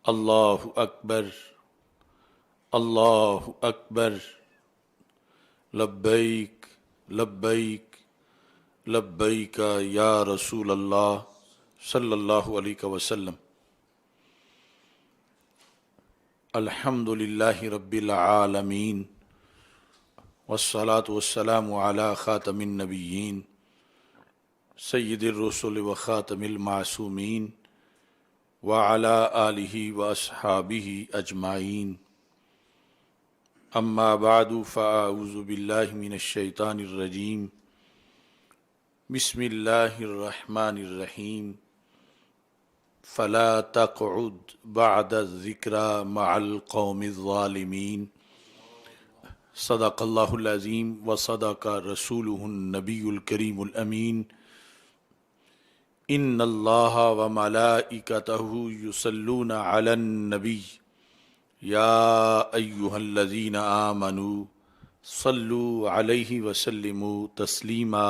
اللہ اکبر اللہ اکبر لبیک لبیک لبیک یا رسول اللہ صلی اللہ علیہ وسلم۔ الحمد للہ رب العالمین والصلاة والسلام علی خاتم النبیین سید الرسل و خاتم المعصومین وعلی آلہ واصحابہ اجمعین، اما بعد فاعوذ باللہ من الشیطان الرجیم، بسم اللہ الرحمن الرحیم۔ فلا تقعد بعد الذکری مع القوم الظالمین، صدق اللہ العظیم وصدق رسولہ النبی الکریم الامین۔ ان اللہ وملائکتہ یصلون علی النبی یا ایہا الذین آمنوا صلوا علیہ وسلموا تسلیما۔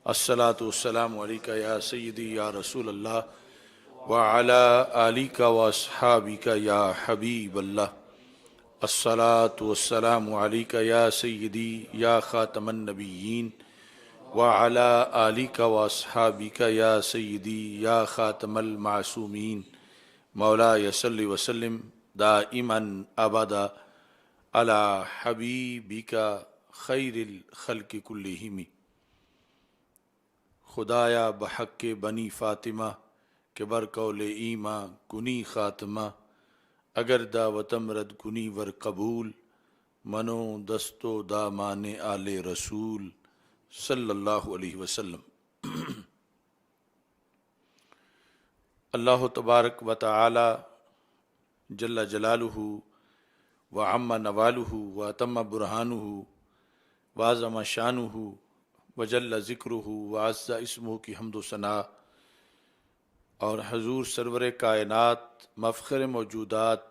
الصلاۃ والسلام علیک یا سیدی یا رسول اللہ وعلی آلک واصحابک یا حبیب اللہ۔ الصلاۃ والسلام علیک یا سیدی یا خاتم النبیین وعلی آلک واصحابک یا سیدی یا خاتم المعصومین۔ مولاي صل وسلم دائما ابدا علی حبیبک خیر الخلق کلہم۔ خدایا بحق بنی فاطمہ کہ بر قول ایماں کنی خاتمہ، اگر دعوتم رد کنی ور قبول، منو دستو دامان آل رسول صلی اللہ علیہ وسلم۔ اللہ تبارک و تعالی جل جلالہ وعم نوالہ واتم برہانہ وعظم شانہ وجل ذکرہ وعز اسمہ کی حمد و ثنا، اور حضور سرور کائنات مفخر موجودات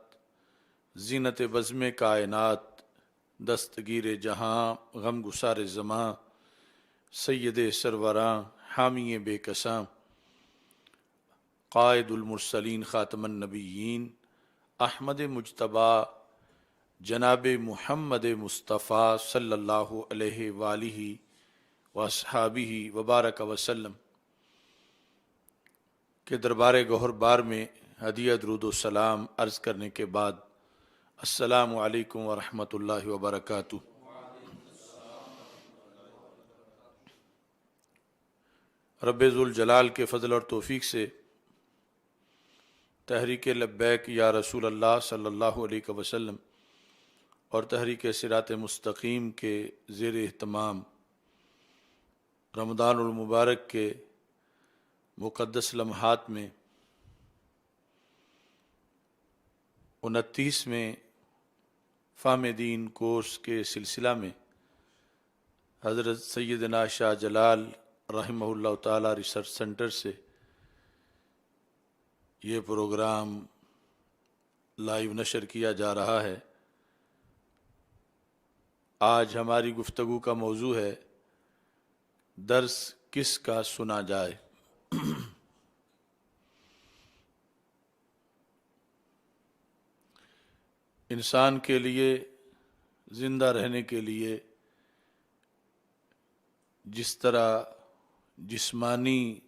زینت بزم کائنات دستگیر جہاں غم گسار زماں سید سروراں حامی بے کساں قائد المرسلین خاتم النبیین احمد مجتبیٰ جناب محمد مصطفیٰ صلی اللہ علیہ وآلہ واصحابہ وبارک وسلم کے دربار گوہر بار میں ہدیہ درود و سلام عرض کرنے کے بعد، السلام علیکم ورحمۃ اللہ وبرکاتہ۔ رب ذوالجلال کے فضل اور توفیق سے تحریک لبیک یا رسول اللہ صلی اللہ علیہ وسلم اور تحریک صراط مستقیم کے زیر اہتمام رمضان المبارک کے مقدس لمحات میں 29ویں فہم دین کورس کے سلسلہ میں حضرت سیدنا شاہ جلال رحمہ اللہ تعالی ریسرچ سینٹر سے یہ پروگرام لائیو نشر کیا جا رہا ہے۔ آج ہماری گفتگو کا موضوع ہے درس کس کا سنا جائے۔ انسان کے لیے زندہ رہنے کے لیے جس طرح جسمانی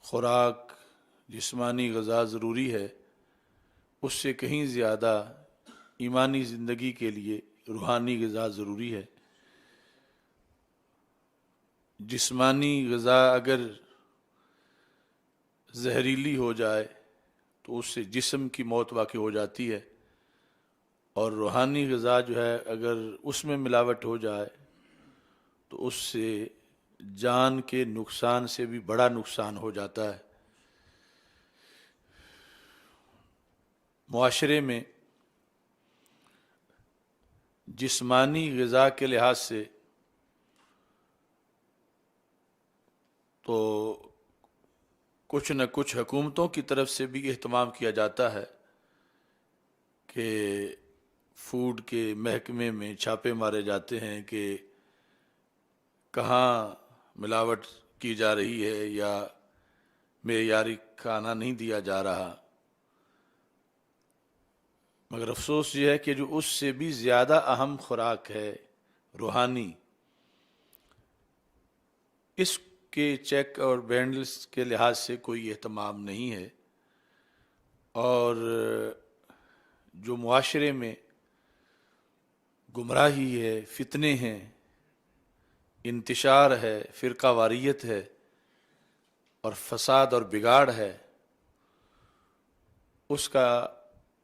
خوراک جسمانی غذا ضروری ہے، اس سے کہیں زیادہ ایمانی زندگی کے لیے روحانی غذا ضروری ہے۔ جسمانی غذا اگر زہریلی ہو جائے تو اس سے جسم کی موت واقع ہو جاتی ہے، اور روحانی غذا جو ہے اگر اس میں ملاوٹ ہو جائے تو اس سے جان کے نقصان سے بھی بڑا نقصان ہو جاتا ہے۔ معاشرے میں جسمانی غذا کے لحاظ سے تو کچھ نہ کچھ حکومتوں کی طرف سے بھی اہتمام کیا جاتا ہے کہ فوڈ کے محکمے میں چھاپے مارے جاتے ہیں کہ کہاں ملاوٹ کی جا رہی ہے یا معیاری کھانا نہیں دیا جا رہا۔ مگر افسوس یہ ہے کہ جو اس سے بھی زیادہ اہم خوراک ہے روحانی، اس کے چیک اور بینڈلز کے لحاظ سے کوئی اہتمام نہیں ہے، اور جو معاشرے میں گمراہی ہے، فتنے ہیں، انتشار ہے، فرقہ واریت ہے اور فساد اور بگاڑ ہے، اس کا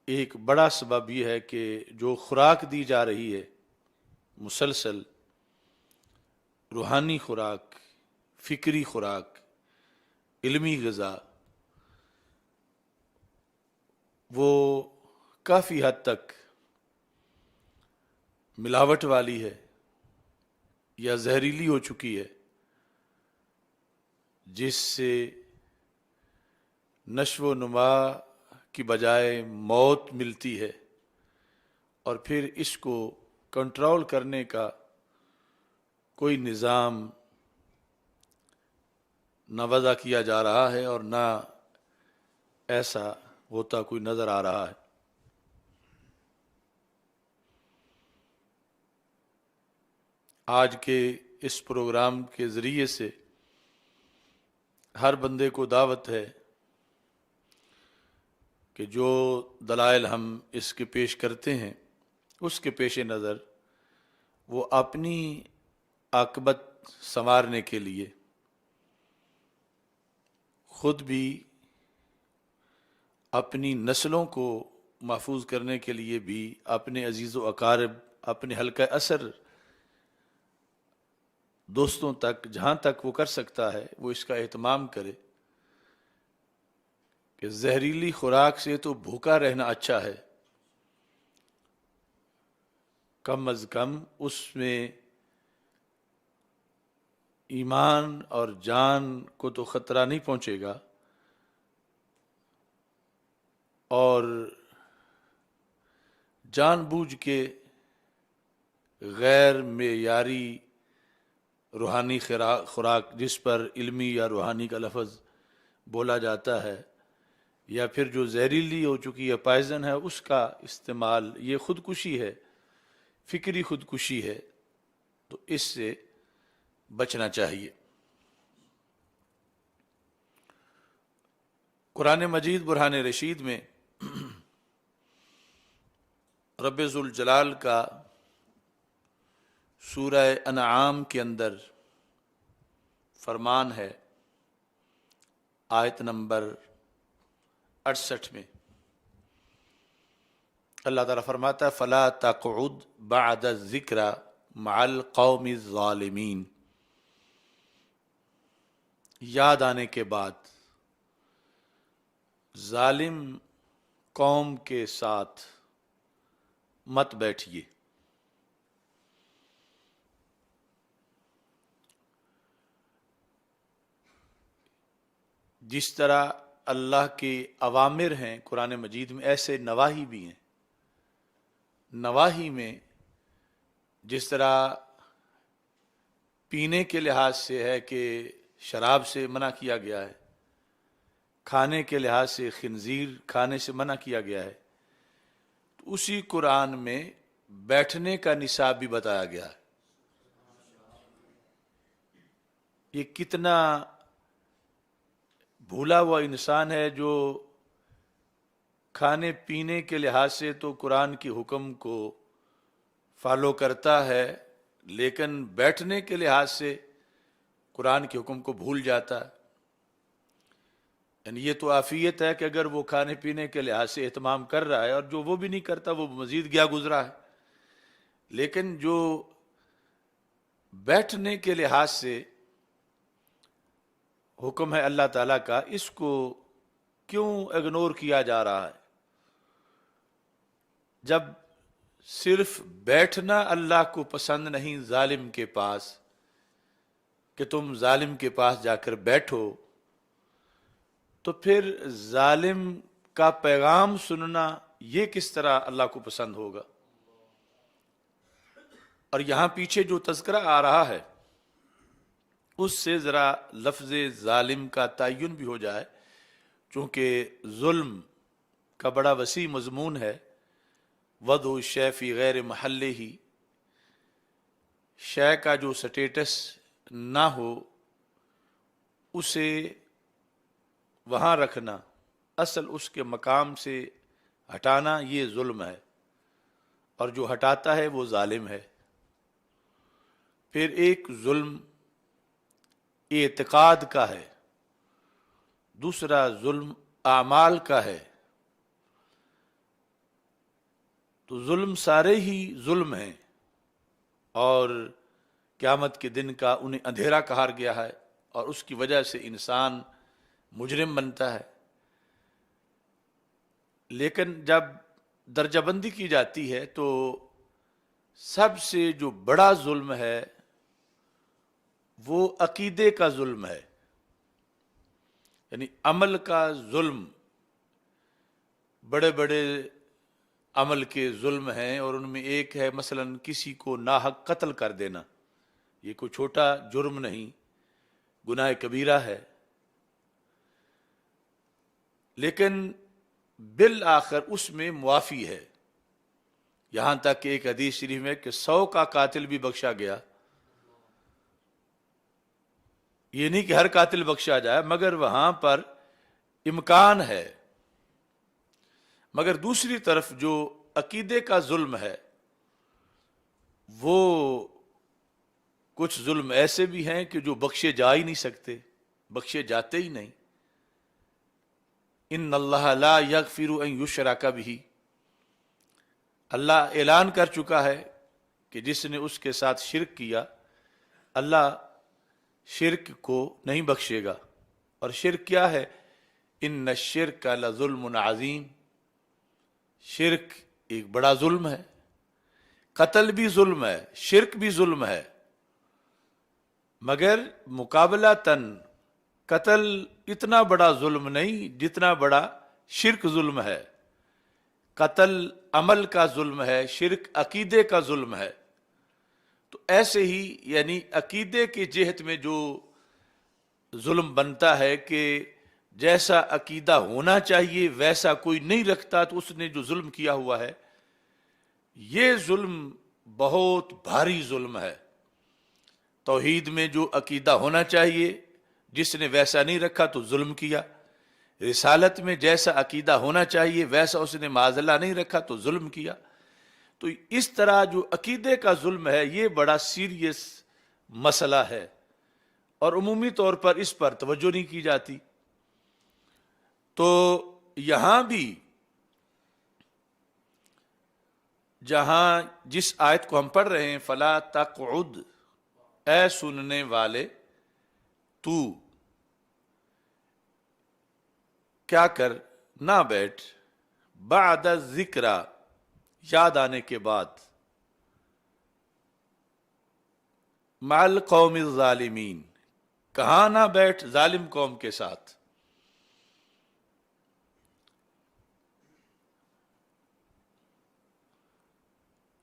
ایک بڑا سبب یہ ہے کہ جو خوراک دی جا رہی ہے مسلسل، روحانی خوراک، فکری خوراک، علمی غذا، وہ کافی حد تک ملاوٹ والی ہے یا زہریلی ہو چکی ہے، جس سے نشو و نما کی بجائے موت ملتی ہے، اور پھر اس کو کنٹرول کرنے کا کوئی نظام نہ وضع کیا جا رہا ہے اور نہ ایسا ہوتا کوئی نظر آ رہا ہے۔ آج کے اس پروگرام کے ذریعے سے ہر بندے کو دعوت ہے کہ جو دلائل ہم اس کے پیش کرتے ہیں اس کے پیش نظر وہ اپنی عاقبت سنوارنے کے لیے، خود بھی اپنی نسلوں کو محفوظ کرنے کے لیے بھی، اپنے عزیز و اقارب، اپنے حلقہ اثر دوستوں تک جہاں تک وہ کر سکتا ہے وہ اس کا اہتمام کرے کہ زہریلی خوراک سے تو بھوکا رہنا اچھا ہے، کم از کم اس میں ایمان اور جان کو تو خطرہ نہیں پہنچے گا، اور جان بوجھ کے غیر معیاری روحانی خوراک، جس پر علمی یا روحانی کا لفظ بولا جاتا ہے، یا پھر جو زہریلی ہو چکی ہے، پائزن ہے، اس کا استعمال، یہ خودکشی ہے، فکری خودکشی ہے، تو اس سے بچنا چاہیے۔ قرآن مجید برہان رشید میں رب ذوالجلال کا سورہ انعام کے اندر فرمان ہے، آیت نمبر 68 میں اللہ تعالیٰ فرماتا ہے فَلَا تَقْعُدْ بَعْدَ الذِّكْرَ مَعَ الْقَوْمِ الظَّالِمِينَ، یاد آنے کے بعد ظالم قوم کے ساتھ مت بیٹھیے۔ جس طرح اللہ کے اوامر ہیں قرآن مجید میں، ایسے نواہی بھی ہیں۔ نواہی میں جس طرح پینے کے لحاظ سے ہے کہ شراب سے منع کیا گیا ہے، کھانے کے لحاظ سے خنزیر کھانے سے منع کیا گیا ہے، تو اسی قرآن میں بیٹھنے کا نصاب بھی بتایا گیا ہے۔ یہ کتنا بھولا ہوا انسان ہے جو کھانے پینے کے لحاظ سے تو قرآن کے حکم کو فالو کرتا ہے، لیکن بیٹھنے کے لحاظ سے قرآن کے حکم کو بھول جاتا ہے۔ یعنی یہ تو عافیت ہے کہ اگر وہ کھانے پینے کے لحاظ سے اہتمام کر رہا ہے، اور جو وہ بھی نہیں کرتا وہ مزید گیا گزرا ہے، لیکن جو بیٹھنے کے لحاظ سے حکم ہے اللہ تعالیٰ کا، اس کو کیوں اگنور کیا جا رہا ہے؟ جب صرف بیٹھنا اللہ کو پسند نہیں ظالم کے پاس، کہ تم ظالم کے پاس جا کر بیٹھو، تو پھر ظالم کا پیغام سننا یہ کس طرح اللہ کو پسند ہوگا؟ اور یہاں پیچھے جو تذکرہ آ رہا ہے اس سے ذرا لفظ ظالم کا تعین بھی ہو جائے، چونکہ ظلم کا بڑا وسیع مضمون ہے، وضع الشیء فی غیر محلہ، شے کا جو سٹیٹس نہ ہو اسے وہاں رکھنا، اصل اس کے مقام سے ہٹانا، یہ ظلم ہے، اور جو ہٹاتا ہے وہ ظالم ہے۔ پھر ایک ظلم اعتقاد کا ہے، دوسرا ظلم اعمال کا ہے۔ تو ظلم سارے ہی ظلم ہیں، اور قیامت کے دن کا انہیں اندھیرا کہا گیا ہے، اور اس کی وجہ سے انسان مجرم بنتا ہے۔ لیکن جب درجہ بندی کی جاتی ہے تو سب سے جو بڑا ظلم ہے وہ عقیدے کا ظلم ہے، یعنی عمل کا ظلم۔ بڑے بڑے عمل کے ظلم ہیں، اور ان میں ایک ہے مثلا کسی کو ناحق قتل کر دینا۔ یہ کوئی چھوٹا جرم نہیں، گناہ کبیرہ ہے، لیکن بالآخر اس میں معافی ہے۔ یہاں تک کہ ایک حدیث شریف میں کہ 100 کا قاتل بھی بخشا گیا۔ یہ نہیں کہ ہر قاتل بخشا جائے، مگر وہاں پر امکان ہے۔ مگر دوسری طرف جو عقیدے کا ظلم ہے، وہ کچھ ظلم ایسے بھی ہیں کہ جو بخشے جا ہی نہیں سکتے، بخشے جاتے ہی نہیں۔ ان اللہ لا یغفر ان یشرک بہ، اللہ اعلان کر چکا ہے کہ جس نے اس کے ساتھ شرک کیا، اللہ شرک کو نہیں بخشے گا۔ اور شرک کیا ہے؟ ان الشرک لظلم عظیم، شرک ایک بڑا ظلم ہے۔ قتل بھی ظلم ہے، شرک بھی ظلم ہے، مگر مقابلتاً قتل اتنا بڑا ظلم نہیں جتنا بڑا شرک ظلم ہے۔ قتل عمل کا ظلم ہے، شرک عقیدے کا ظلم ہے۔ تو ایسے ہی یعنی عقیدے کی جہت میں جو ظلم بنتا ہے کہ جیسا عقیدہ ہونا چاہیے ویسا کوئی نہیں رکھتا، تو اس نے جو ظلم کیا ہوا ہے، یہ ظلم بہت بھاری ظلم ہے۔ توحید میں جو عقیدہ ہونا چاہیے جس نے ویسا نہیں رکھا تو ظلم کیا، رسالت میں جیسا عقیدہ ہونا چاہیے ویسا اس نے معاذ اللہ نہیں رکھا تو ظلم کیا۔ تو اس طرح جو عقیدے کا ظلم ہے یہ بڑا سیریس مسئلہ ہے، اور عمومی طور پر اس پر توجہ نہیں کی جاتی۔ تو یہاں بھی جہاں جس آیت کو ہم پڑھ رہے ہیں فلا تقعد، اے سننے والے تو کیا کر، نہ بیٹھ، بعد ذکر، یاد آنے کے بعد، مع القوم الظالمین، کہاں نہ بیٹھ؟ ظالم قوم کے ساتھ۔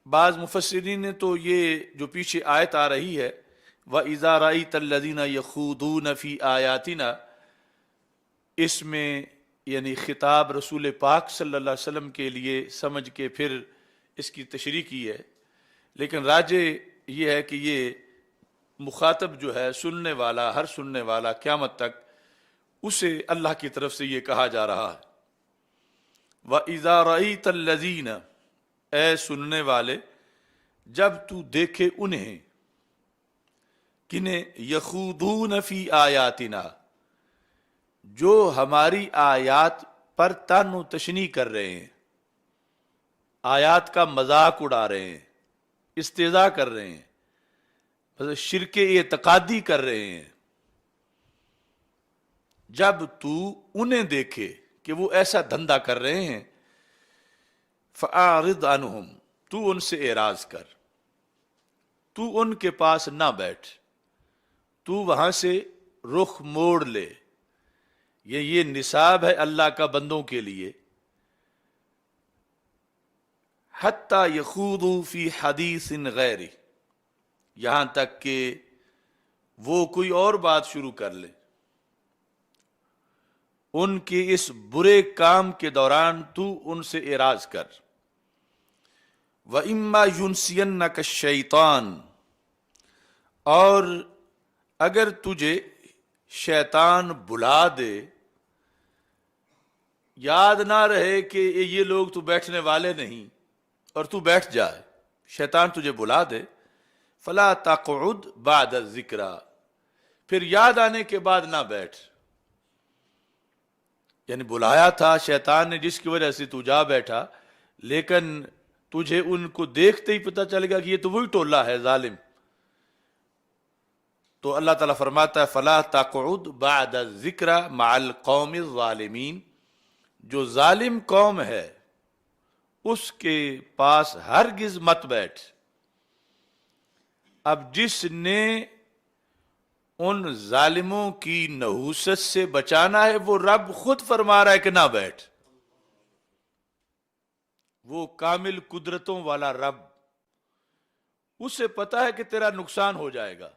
بعض مفسرین نے تو یہ جو پیچھے آیت آ رہی ہے وَإِذَا رَأَيْتَ الَّذِينَ يَخُوضُونَ فِي آيَاتِنَا، اس میں یعنی خطاب رسول پاک صلی اللہ علیہ وسلم کے لیے سمجھ کے پھر اس کی تشریح کی ہے، لیکن راجح یہ ہے کہ یہ مخاطب جو ہے سننے والا، ہر سننے والا قیامت تک اسے اللہ کی طرف سے یہ کہا جا رہا ہے۔ وَإِذَا رَأَيْتَ الَّذِينَ، اے سننے والے جب تو دیکھے انہیں، کنہیں؟ یخوضون فی آیاتنا، جو ہماری آیات پر طعن و تشنیع کر رہے ہیں، آیات کا مذاق اڑا رہے ہیں، استہزاء کر رہے ہیں، بس شرک اعتقادی کر رہے ہیں، جب تو انہیں دیکھے کہ وہ ایسا دھندا کر رہے ہیں، فَأَعْرِضْ عَنْهُمْ، تو ان سے اعراض کر، تو ان کے پاس نہ بیٹھ، تو وہاں سے رخ موڑ لے۔ یہ نصاب ہے اللہ کا بندوں کے لیے، حَتَّى يَخُوضُوا فِي حَدِيثٍ غَيْرِهِ، یہاں تک کہ وہ کوئی اور بات شروع کر لے۔ ان کے اس برے کام کے دوران تو ان سے اعراض کر۔ وَإِمَّا يُنْسِيَنَّكَ الشَّيْطَانُ، اور اگر تجھے شیطان بلا دے، یاد نہ رہے کہ یہ لوگ تو بیٹھنے والے نہیں اور تو بیٹھ جائے، شیطان تجھے بلا دے، فلا تقعد بعد الذکر، پھر یاد آنے کے بعد نہ بیٹھ. یعنی بلایا تھا شیطان نے جس کی وجہ سے تو جا بیٹھا، لیکن تجھے ان کو دیکھتے ہی پتہ چلے گا کہ یہ تو وہی ٹولہ ہے ظالم. تو اللہ تعالیٰ فرماتا ہے فلا تقعد بعد الذکر مع القوم الظالمین، جو ظالم قوم ہے اس کے پاس ہرگز مت بیٹھ. اب جس نے ان ظالموں کی نحوست سے بچانا ہے وہ رب خود فرما رہا ہے کہ نہ بیٹھ. وہ کامل قدرتوں والا رب، اسے پتا ہے کہ تیرا نقصان ہو جائے گا.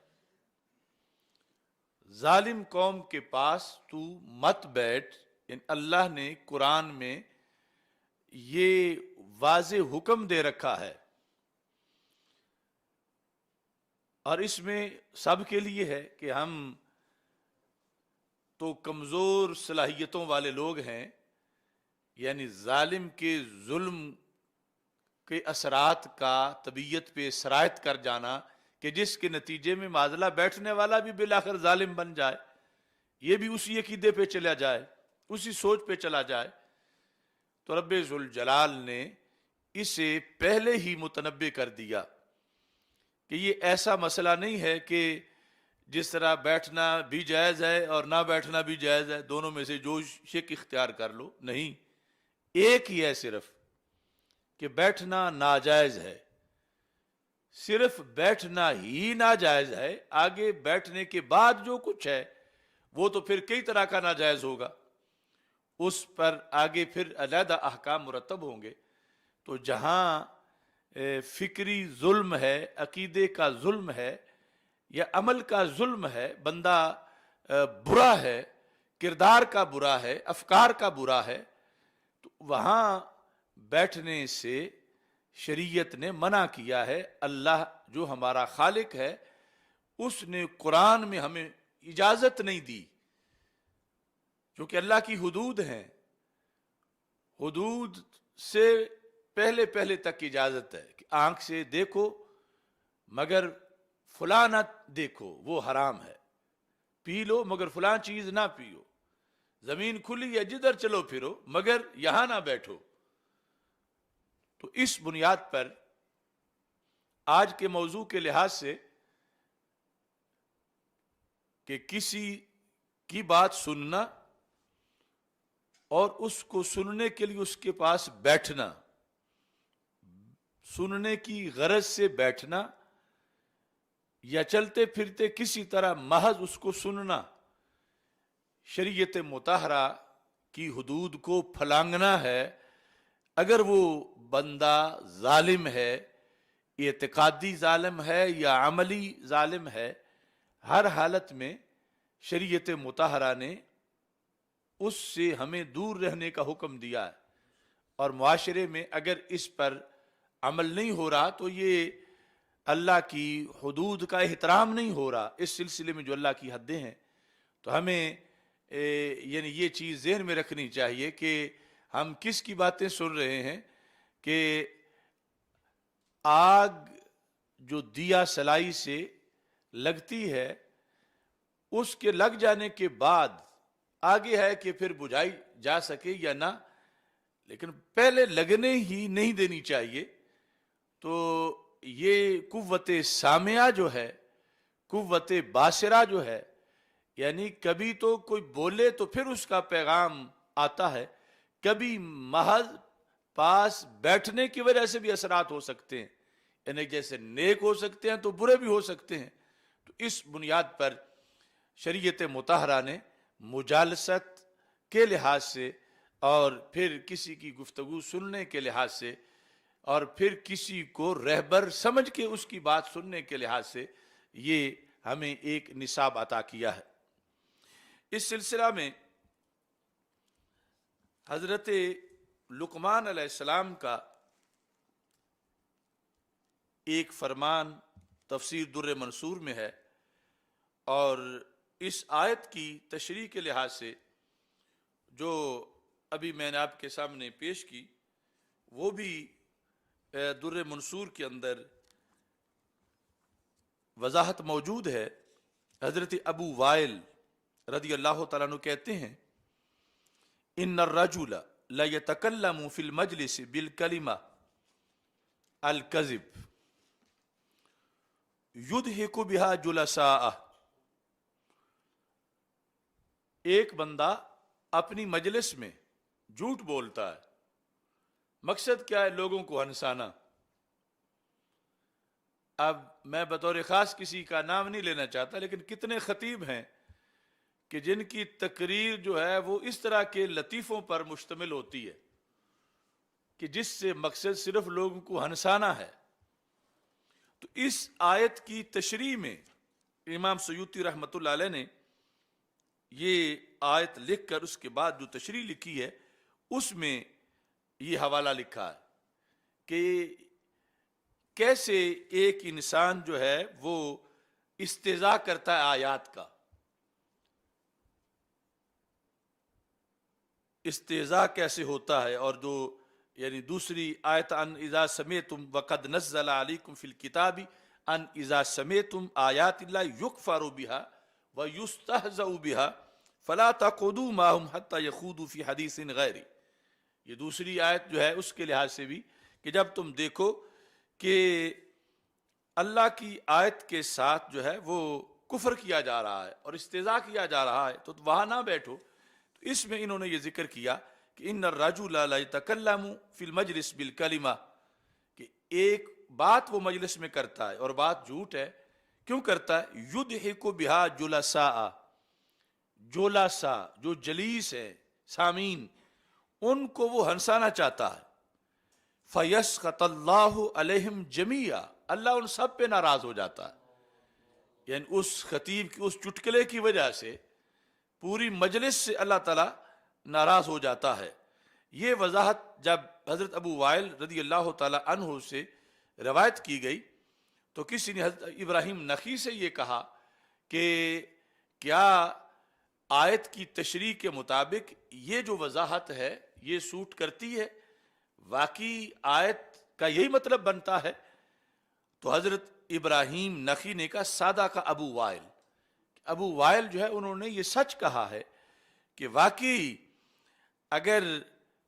ظالم قوم کے پاس تو مت بیٹھ. یعنی اللہ نے قرآن میں یہ واضح حکم دے رکھا ہے، اور اس میں سب کے لیے ہے کہ ہم تو کمزور صلاحیتوں والے لوگ ہیں. یعنی ظالم کے ظلم کے اثرات کا طبیعت پہ سرایت کر جانا کہ جس کے نتیجے میں معاذلہ بیٹھنے والا بھی بالآخر ظالم بن جائے، یہ بھی اسی عقیدے پہ چلا جائے، اسی سوچ پہ چلا جائے. تو رب ذوالجلال نے اسے پہلے ہی متنبع کر دیا کہ یہ ایسا مسئلہ نہیں ہے کہ جس طرح بیٹھنا بھی جائز ہے اور نہ بیٹھنا بھی جائز ہے، دونوں میں سے جو شک اختیار کر لو. نہیں، ایک ہی ہے صرف کہ بیٹھنا ناجائز ہے، صرف بیٹھنا ہی ناجائز ہے. آگے بیٹھنے کے بعد جو کچھ ہے وہ تو پھر کئی طرح کا ناجائز ہوگا، اس پر آگے پھر علیحدہ احکام مرتب ہوں گے. تو جہاں فکری ظلم ہے، عقیدے کا ظلم ہے یا عمل کا ظلم ہے، بندہ برا ہے، کردار کا برا ہے، افکار کا برا ہے، تو وہاں بیٹھنے سے شریعت نے منع کیا ہے. اللہ جو ہمارا خالق ہے اس نے قرآن میں ہمیں اجازت نہیں دی، کیونکہ اللہ کی حدود ہیں، حدود سے پہلے پہلے تک اجازت ہے کہ آنکھ سے دیکھو مگر فلاں نہ دیکھو، وہ حرام ہے. پی لو مگر فلاں چیز نہ پیو. زمین کھلی ہے جدھر چلو پھرو مگر یہاں نہ بیٹھو. تو اس بنیاد پر آج کے موضوع کے لحاظ سے کہ کسی کی بات سننا اور اس کو سننے کے لیے اس کے پاس بیٹھنا، سننے کی غرض سے بیٹھنا یا چلتے پھرتے کسی طرح محض اس کو سننا، شریعت مطہرہ کی حدود کو پھلانگنا ہے. اگر وہ بندہ ظالم ہے، اعتقادی ظالم ہے یا عملی ظالم ہے، ہر حالت میں شریعت مطہرہ نے اس سے ہمیں دور رہنے کا حکم دیا ہے. اور معاشرے میں اگر اس پر عمل نہیں ہو رہا تو یہ اللہ کی حدود کا احترام نہیں ہو رہا. اس سلسلے میں جو اللہ کی حدیں ہیں تو ہمیں یعنی یہ چیز ذہن میں رکھنی چاہیے کہ ہم کس کی باتیں سن رہے ہیں کہ آگ جو دیا سلائی سے لگتی ہے اس کے لگ جانے کے بعد آگے ہے کہ پھر بجھائی جا سکے یا نہ، لیکن پہلے لگنے ہی نہیں دینی چاہیے. تو یہ قوت سامعہ جو ہے، قوت باصرہ جو ہے، یعنی کبھی تو کوئی بولے تو پھر اس کا پیغام آتا ہے، کبھی محض پاس بیٹھنے کی وجہ سے بھی اثرات ہو سکتے ہیں، یعنی جیسے نیک ہو سکتے ہیں تو برے بھی ہو سکتے ہیں. تو اس بنیاد پر شریعت مطہرہ نے مجالست کے لحاظ سے اور پھر کسی کی گفتگو سننے کے لحاظ سے اور پھر کسی کو رہبر سمجھ کے اس کی بات سننے کے لحاظ سے یہ ہمیں ایک نصاب عطا کیا ہے. اس سلسلہ میں حضرت لقمان علیہ السلام کا ایک فرمان تفسیر در منصور میں ہے، اور اس آیت کی تشریح کے لحاظ سے جو ابھی میں نے آپ کے سامنے پیش کی وہ بھی در منصور کے اندر وضاحت موجود ہے۔ حضرت ابو وائل رضی اللہ تعالیٰ عنہ کہتے ہیں ان الرجل لا يتكلم في المجلس بالکلمہ الکذب یضحک بها جلساءہ، ایک بندہ اپنی مجلس میں جھوٹ بولتا ہے، مقصد کیا ہے؟ لوگوں کو ہنسانا۔ اب میں بطور خاص کسی کا نام نہیں لینا چاہتا، لیکن کتنے خطیب ہیں کہ جن کی تقریر جو ہے وہ اس طرح کے لطیفوں پر مشتمل ہوتی ہے کہ جس سے مقصد صرف لوگوں کو ہنسانا ہے۔ تو اس آیت کی تشریح میں امام سیوطی رحمۃ اللہ علیہ نے یہ آیت لکھ کر اس کے بعد جو تشریح لکھی ہے اس میں یہ حوالہ لکھا ہے کہ کیسے ایک انسان جو ہے وہ استہزاء کرتا ہے آیات کا۔ استہزاء کیسے ہوتا ہے، اور جو یعنی دوسری آیت ان اذا سمعتم وقد نزل علیکم فی الکتاب ان اذا سمعتم آیات اللہ یکفر بها ویستہزأ بها فلا تقعدوا معهم حتى يخوضوا فی حدیث غیرہ۔ یہ دوسری آیت جو ہے اس کے لحاظ سے بھی کہ جب تم دیکھو کہ اللہ کی آیت کے ساتھ جو ہے وہ کفر کیا جا رہا ہے اور استہزاء کیا جا رہا ہے تو وہاں نہ بیٹھو۔ تو اس میں انہوں نے یہ ذکر کیا کہ ان الرجل لا يتكلم فی المجلس بالکلمہ، کہ ایک بات وہ مجلس میں کرتا ہے اور بات جھوٹ ہے۔ کیوں کرتا ہے؟ یضحک بها جلساء، جلساء جو جلیس ہے، سامعین، ان کو وہ ہنسانا چاہتا ہے۔ فَيَسْخَطَ اللَّهُ عَلَيْهِمْ جَمِيعًا، اللہ ان سب پہ ناراض ہو جاتا ہے۔ یعنی اس خطیب کی اس چٹکلے کی وجہ سے پوری مجلس سے اللہ تعالیٰ ناراض ہو جاتا ہے۔ یہ وضاحت جب حضرت ابو وائل رضی اللہ تعالیٰ عنہ سے روایت کی گئی تو کسی نے حضرت ابراہیم نخعی سے یہ کہا کہ کیا آیت کی تشریح کے مطابق یہ جو وضاحت ہے یہ سوٹ کرتی ہے؟ واقعی آیت کا یہی مطلب بنتا ہے؟ تو حضرت ابراہیم نخعی نے کہا سادہ کا ابو وائل، ابو وائل جو ہے انہوں نے یہ سچ کہا ہے کہ واقعی اگر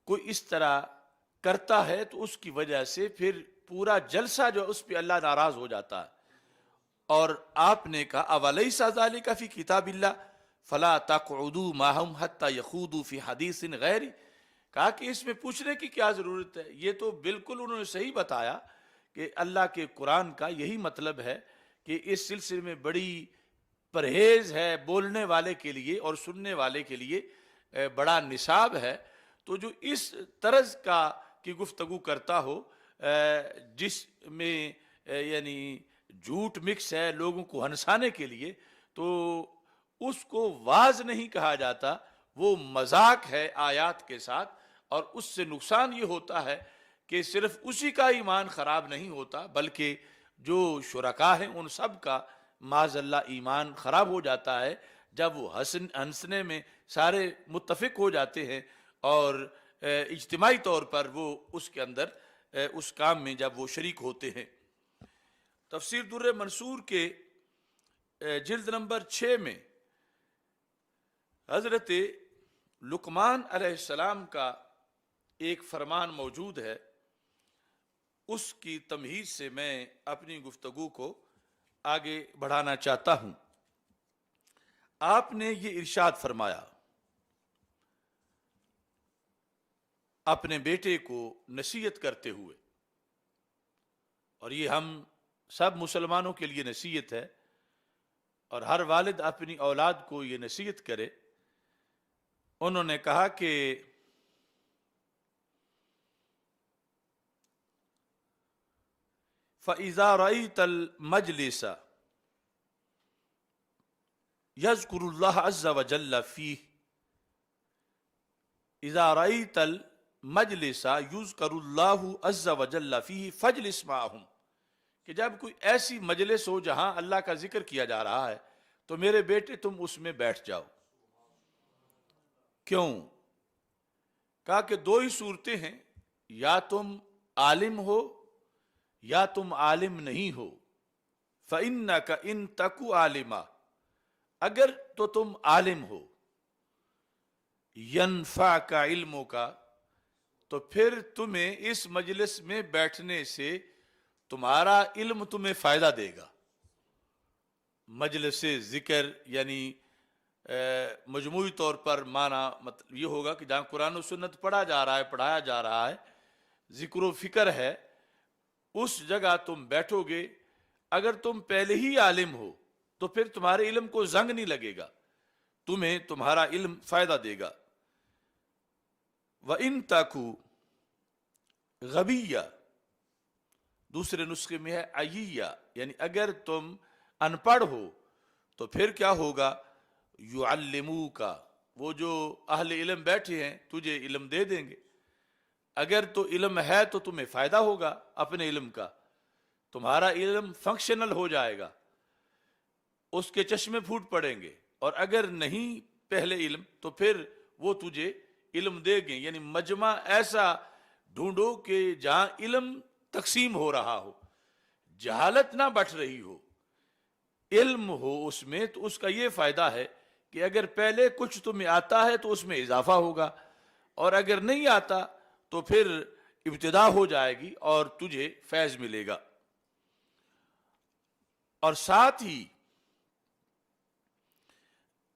کوئی اس طرح کرتا ہے تو اس کی وجہ سے پھر پورا جلسہ جو اس پہ اللہ ناراض ہو جاتا ہے۔ اور آپ نے کہا اولیس ذالک فی کتاب اللہ فلا تقعدوا معهم حتی یخوضوا فی حدیث غیرہ، کہا کہ اس میں پوچھنے کی کیا ضرورت ہے، یہ تو بالکل انہوں نے صحیح بتایا کہ اللہ کے قرآن کا یہی مطلب ہے کہ اس سلسلے میں بڑی پرہیز ہے بولنے والے کے لیے اور سننے والے کے لیے بڑا نصاب ہے۔ تو جو اس طرز کا کی گفتگو کرتا ہو جس میں یعنی جھوٹ مکس ہے لوگوں کو ہنسانے کے لیے، تو اس کو واز نہیں کہا جاتا، وہ مذاق ہے آیات کے ساتھ، اور اس سے نقصان یہ ہوتا ہے کہ صرف اسی کا ایمان خراب نہیں ہوتا بلکہ جو شرکا ہیں ان سب کا معاذ اللہ ایمان خراب ہو جاتا ہے جب وہ ہنسنے میں سارے متفق ہو جاتے ہیں اور اجتماعی طور پر وہ اس کے اندر اس کام میں جب وہ شریک ہوتے ہیں۔ تفسیر در منصور کے جلد نمبر 6 میں حضرت لقمان علیہ السلام کا ایک فرمان موجود ہے، اس کی تمہید سے میں اپنی گفتگو کو آگے بڑھانا چاہتا ہوں۔ آپ نے یہ ارشاد فرمایا اپنے بیٹے کو نصیحت کرتے ہوئے، اور یہ ہم سب مسلمانوں کے لیے نصیحت ہے اور ہر والد اپنی اولاد کو یہ نصیحت کرے۔ انہوں نے کہا کہ فَإِذَا رَأَيْتَ الْمَجْلِسَ يَذْكُرُ اللَّهَ عَزَّ وَجَلَّ فِيهِ، إِذَا رَأَيْتَ الْمَجْلِسَ يُذْكَرُ اللَّهُ عَزَّ وَجَلَّ فِيهِ فَاجْلِسْ مَعَهُمْ، کہ جب کوئی ایسی مجلس ہو جہاں اللہ کا ذکر کیا جا رہا ہے تو میرے بیٹے تم اس میں بیٹھ جاؤ. کیوں؟ کہا کہ دو ہی صورتیں ہیں، یا تم عالم ہو یا تم عالم نہیں ہو. فَإِنَّكَ إِن تَكُ عَالِمًا، اگر تو تم عالم ہو، يَنفَعْكَ عِلْمُكَ، تو پھر تمہیں اس مجلس میں بیٹھنے سے تمہارا علم تمہیں فائدہ دے گا. مجلس ذکر یعنی مجموعی طور پر معنی مطلب یہ ہوگا کہ جہاں قرآن و سنت پڑھا جا رہا ہے، پڑھایا جا رہا ہے، ذکر و فکر ہے، اس جگہ تم بیٹھو گے. اگر تم پہلے ہی عالم ہو تو پھر تمہارے علم کو زنگ نہیں لگے گا، تمہیں تمہارا علم فائدہ دے گا. وَإِن تَكُ غَبِيًّا، دوسرے نسخے میں ہے عَيِّيًّا، یعنی اگر تم ان پڑھ ہو تو پھر کیا ہوگا؟ يُعَلِّمُوكَ، وہ جو اہل علم بیٹھے ہیں تجھے علم دے دیں گے. اگر تو علم ہے تو تمہیں فائدہ ہوگا اپنے علم کا، تمہارا علم فنکشنل ہو جائے گا، اس کے چشمے پھوٹ پڑیں گے. اور اگر نہیں پہلے علم تو پھر وہ تجھے علم دے گے. یعنی مجمع ایسا ڈھونڈو کہ جہاں علم تقسیم ہو رہا ہو، جہالت نہ بٹ رہی ہو، علم ہو اس میں. تو اس کا یہ فائدہ ہے کہ اگر پہلے کچھ تمہیں آتا ہے تو اس میں اضافہ ہوگا، اور اگر نہیں آتا تو پھر ابتدا ہو جائے گی اور تجھے فیض ملے گا. اور ساتھ ہی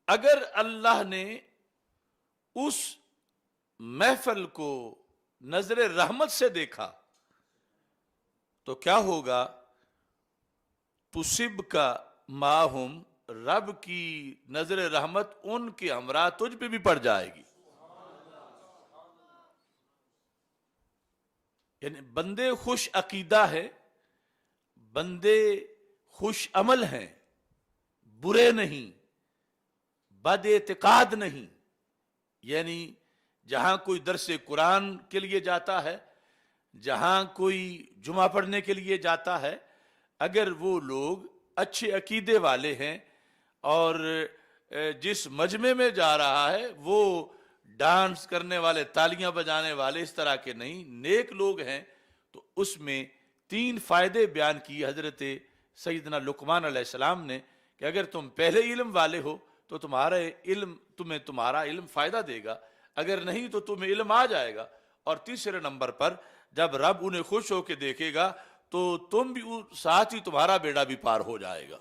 اگر اللہ نے اس محفل کو نظر رحمت سے دیکھا تو کیا ہوگا؟ تصب کا ماہم، رب کی نظر رحمت ان کے ہمراہ تجھ پہ بھی پڑ جائے گی. یعنی بندے خوش عقیدہ ہے، بندے خوش عمل ہیں، برے نہیں، بد اعتقاد نہیں. یعنی جہاں کوئی درس قرآن کے لیے جاتا ہے، جہاں کوئی جمعہ پڑھنے کے لیے جاتا ہے، اگر وہ لوگ اچھے عقیدے والے ہیں اور جس مجمع میں جا رہا ہے وہ ڈانس کرنے والے، تالیاں بجانے والے اس طرح کے نہیں، نیک لوگ ہیں، تو اس میں 3 فائدے بیان کیے حضرت سیدنا لقمان علیہ السلام نے کہ اگر تم پہلے علم والے ہو تو تمہیں تمہارا علم فائدہ دے گا، اگر نہیں تو تمہیں علم آ جائے گا. اور تیسرے نمبر پر جب رب انہیں خوش ہو کے دیکھے گا تو تم بھی ساتھ ہی تمہارا بیڑا بھی پار ہو جائے گا.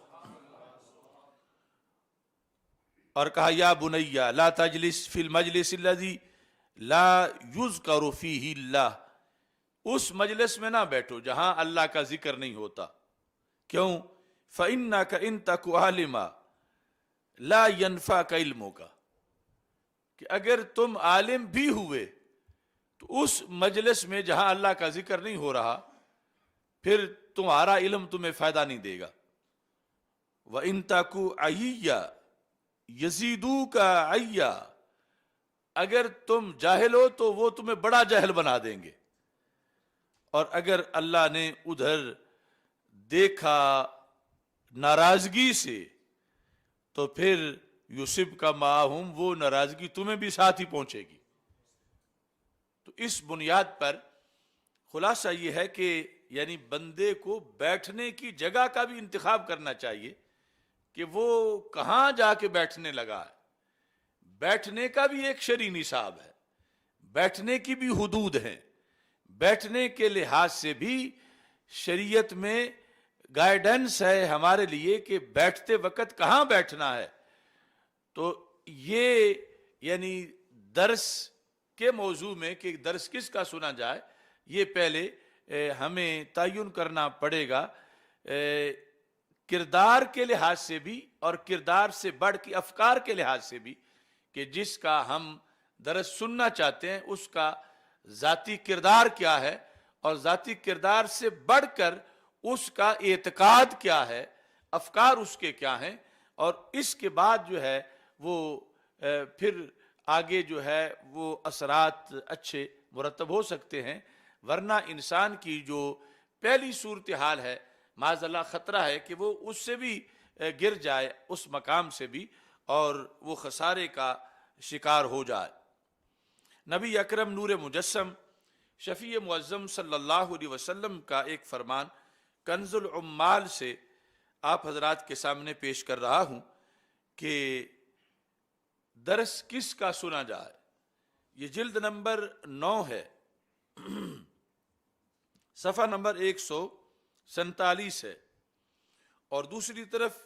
اور کہا یا بنیا لا تجلس فی المجلس الذی لا یذکر فیہ اللہ، اس مجلس میں نہ بیٹھو جہاں اللہ کا ذکر نہیں ہوتا. کیوں؟ فإنک ان تک عالما لا ينفعک علمک، کہ اگر تم عالم بھی ہوئے تو اس مجلس میں جہاں اللہ کا ذکر نہیں ہو رہا پھر تمہارا علم تمہیں فائدہ نہیں دے گا. وَإِن تَكُ عَيِّيًّا يَزِيدُوكَ عَيًّا، اگر تم جاہل ہو تو وہ تمہیں بڑا جاہل بنا دیں گے. اور اگر اللہ نے ادھر دیکھا ناراضگی سے تو پھر یوسف کا معاہم، وہ ناراضگی تمہیں بھی ساتھ ہی پہنچے گی. تو اس بنیاد پر خلاصہ یہ ہے کہ یعنی بندے کو بیٹھنے کی جگہ کا بھی انتخاب کرنا چاہیے کہ وہ کہاں جا کے بیٹھنے لگا ہے. بیٹھنے کا بھی ایک شرعی نصاب ہے، بیٹھنے کی بھی حدود ہیں، بیٹھنے کے لحاظ سے بھی شریعت میں گائیڈنس ہے ہمارے لیے کہ بیٹھتے وقت کہاں بیٹھنا ہے. تو یہ یعنی درس کے موضوع میں کہ درس کس کا سنا جائے، یہ پہلے ہمیں تعین کرنا پڑے گا کردار کے لحاظ سے بھی اور کردار سے بڑھ کے افکار کے لحاظ سے بھی، کہ جس کا ہم درس سننا چاہتے ہیں اس کا ذاتی کردار کیا ہے، اور ذاتی کردار سے بڑھ کر اس کا اعتقاد کیا ہے، افکار اس کے کیا ہیں، اور اس کے بعد جو ہے وہ پھر آگے جو ہے وہ اثرات اچھے مرتب ہو سکتے ہیں. ورنہ انسان کی جو پہلی صورتحال ہے معاذ اللہ خطرہ ہے کہ وہ اس سے بھی گر جائے، اس مقام سے بھی، اور وہ خسارے کا شکار ہو جائے۔ نبی اکرم نور مجسم شفیع معظم صلی اللہ علیہ وسلم کا ایک فرمان کنز العمال سے آپ حضرات کے سامنے پیش کر رہا ہوں کہ درس کس کا سنا جائے۔ یہ جلد نمبر 9 ہے، صفحہ نمبر 147 ہے، اور دوسری طرف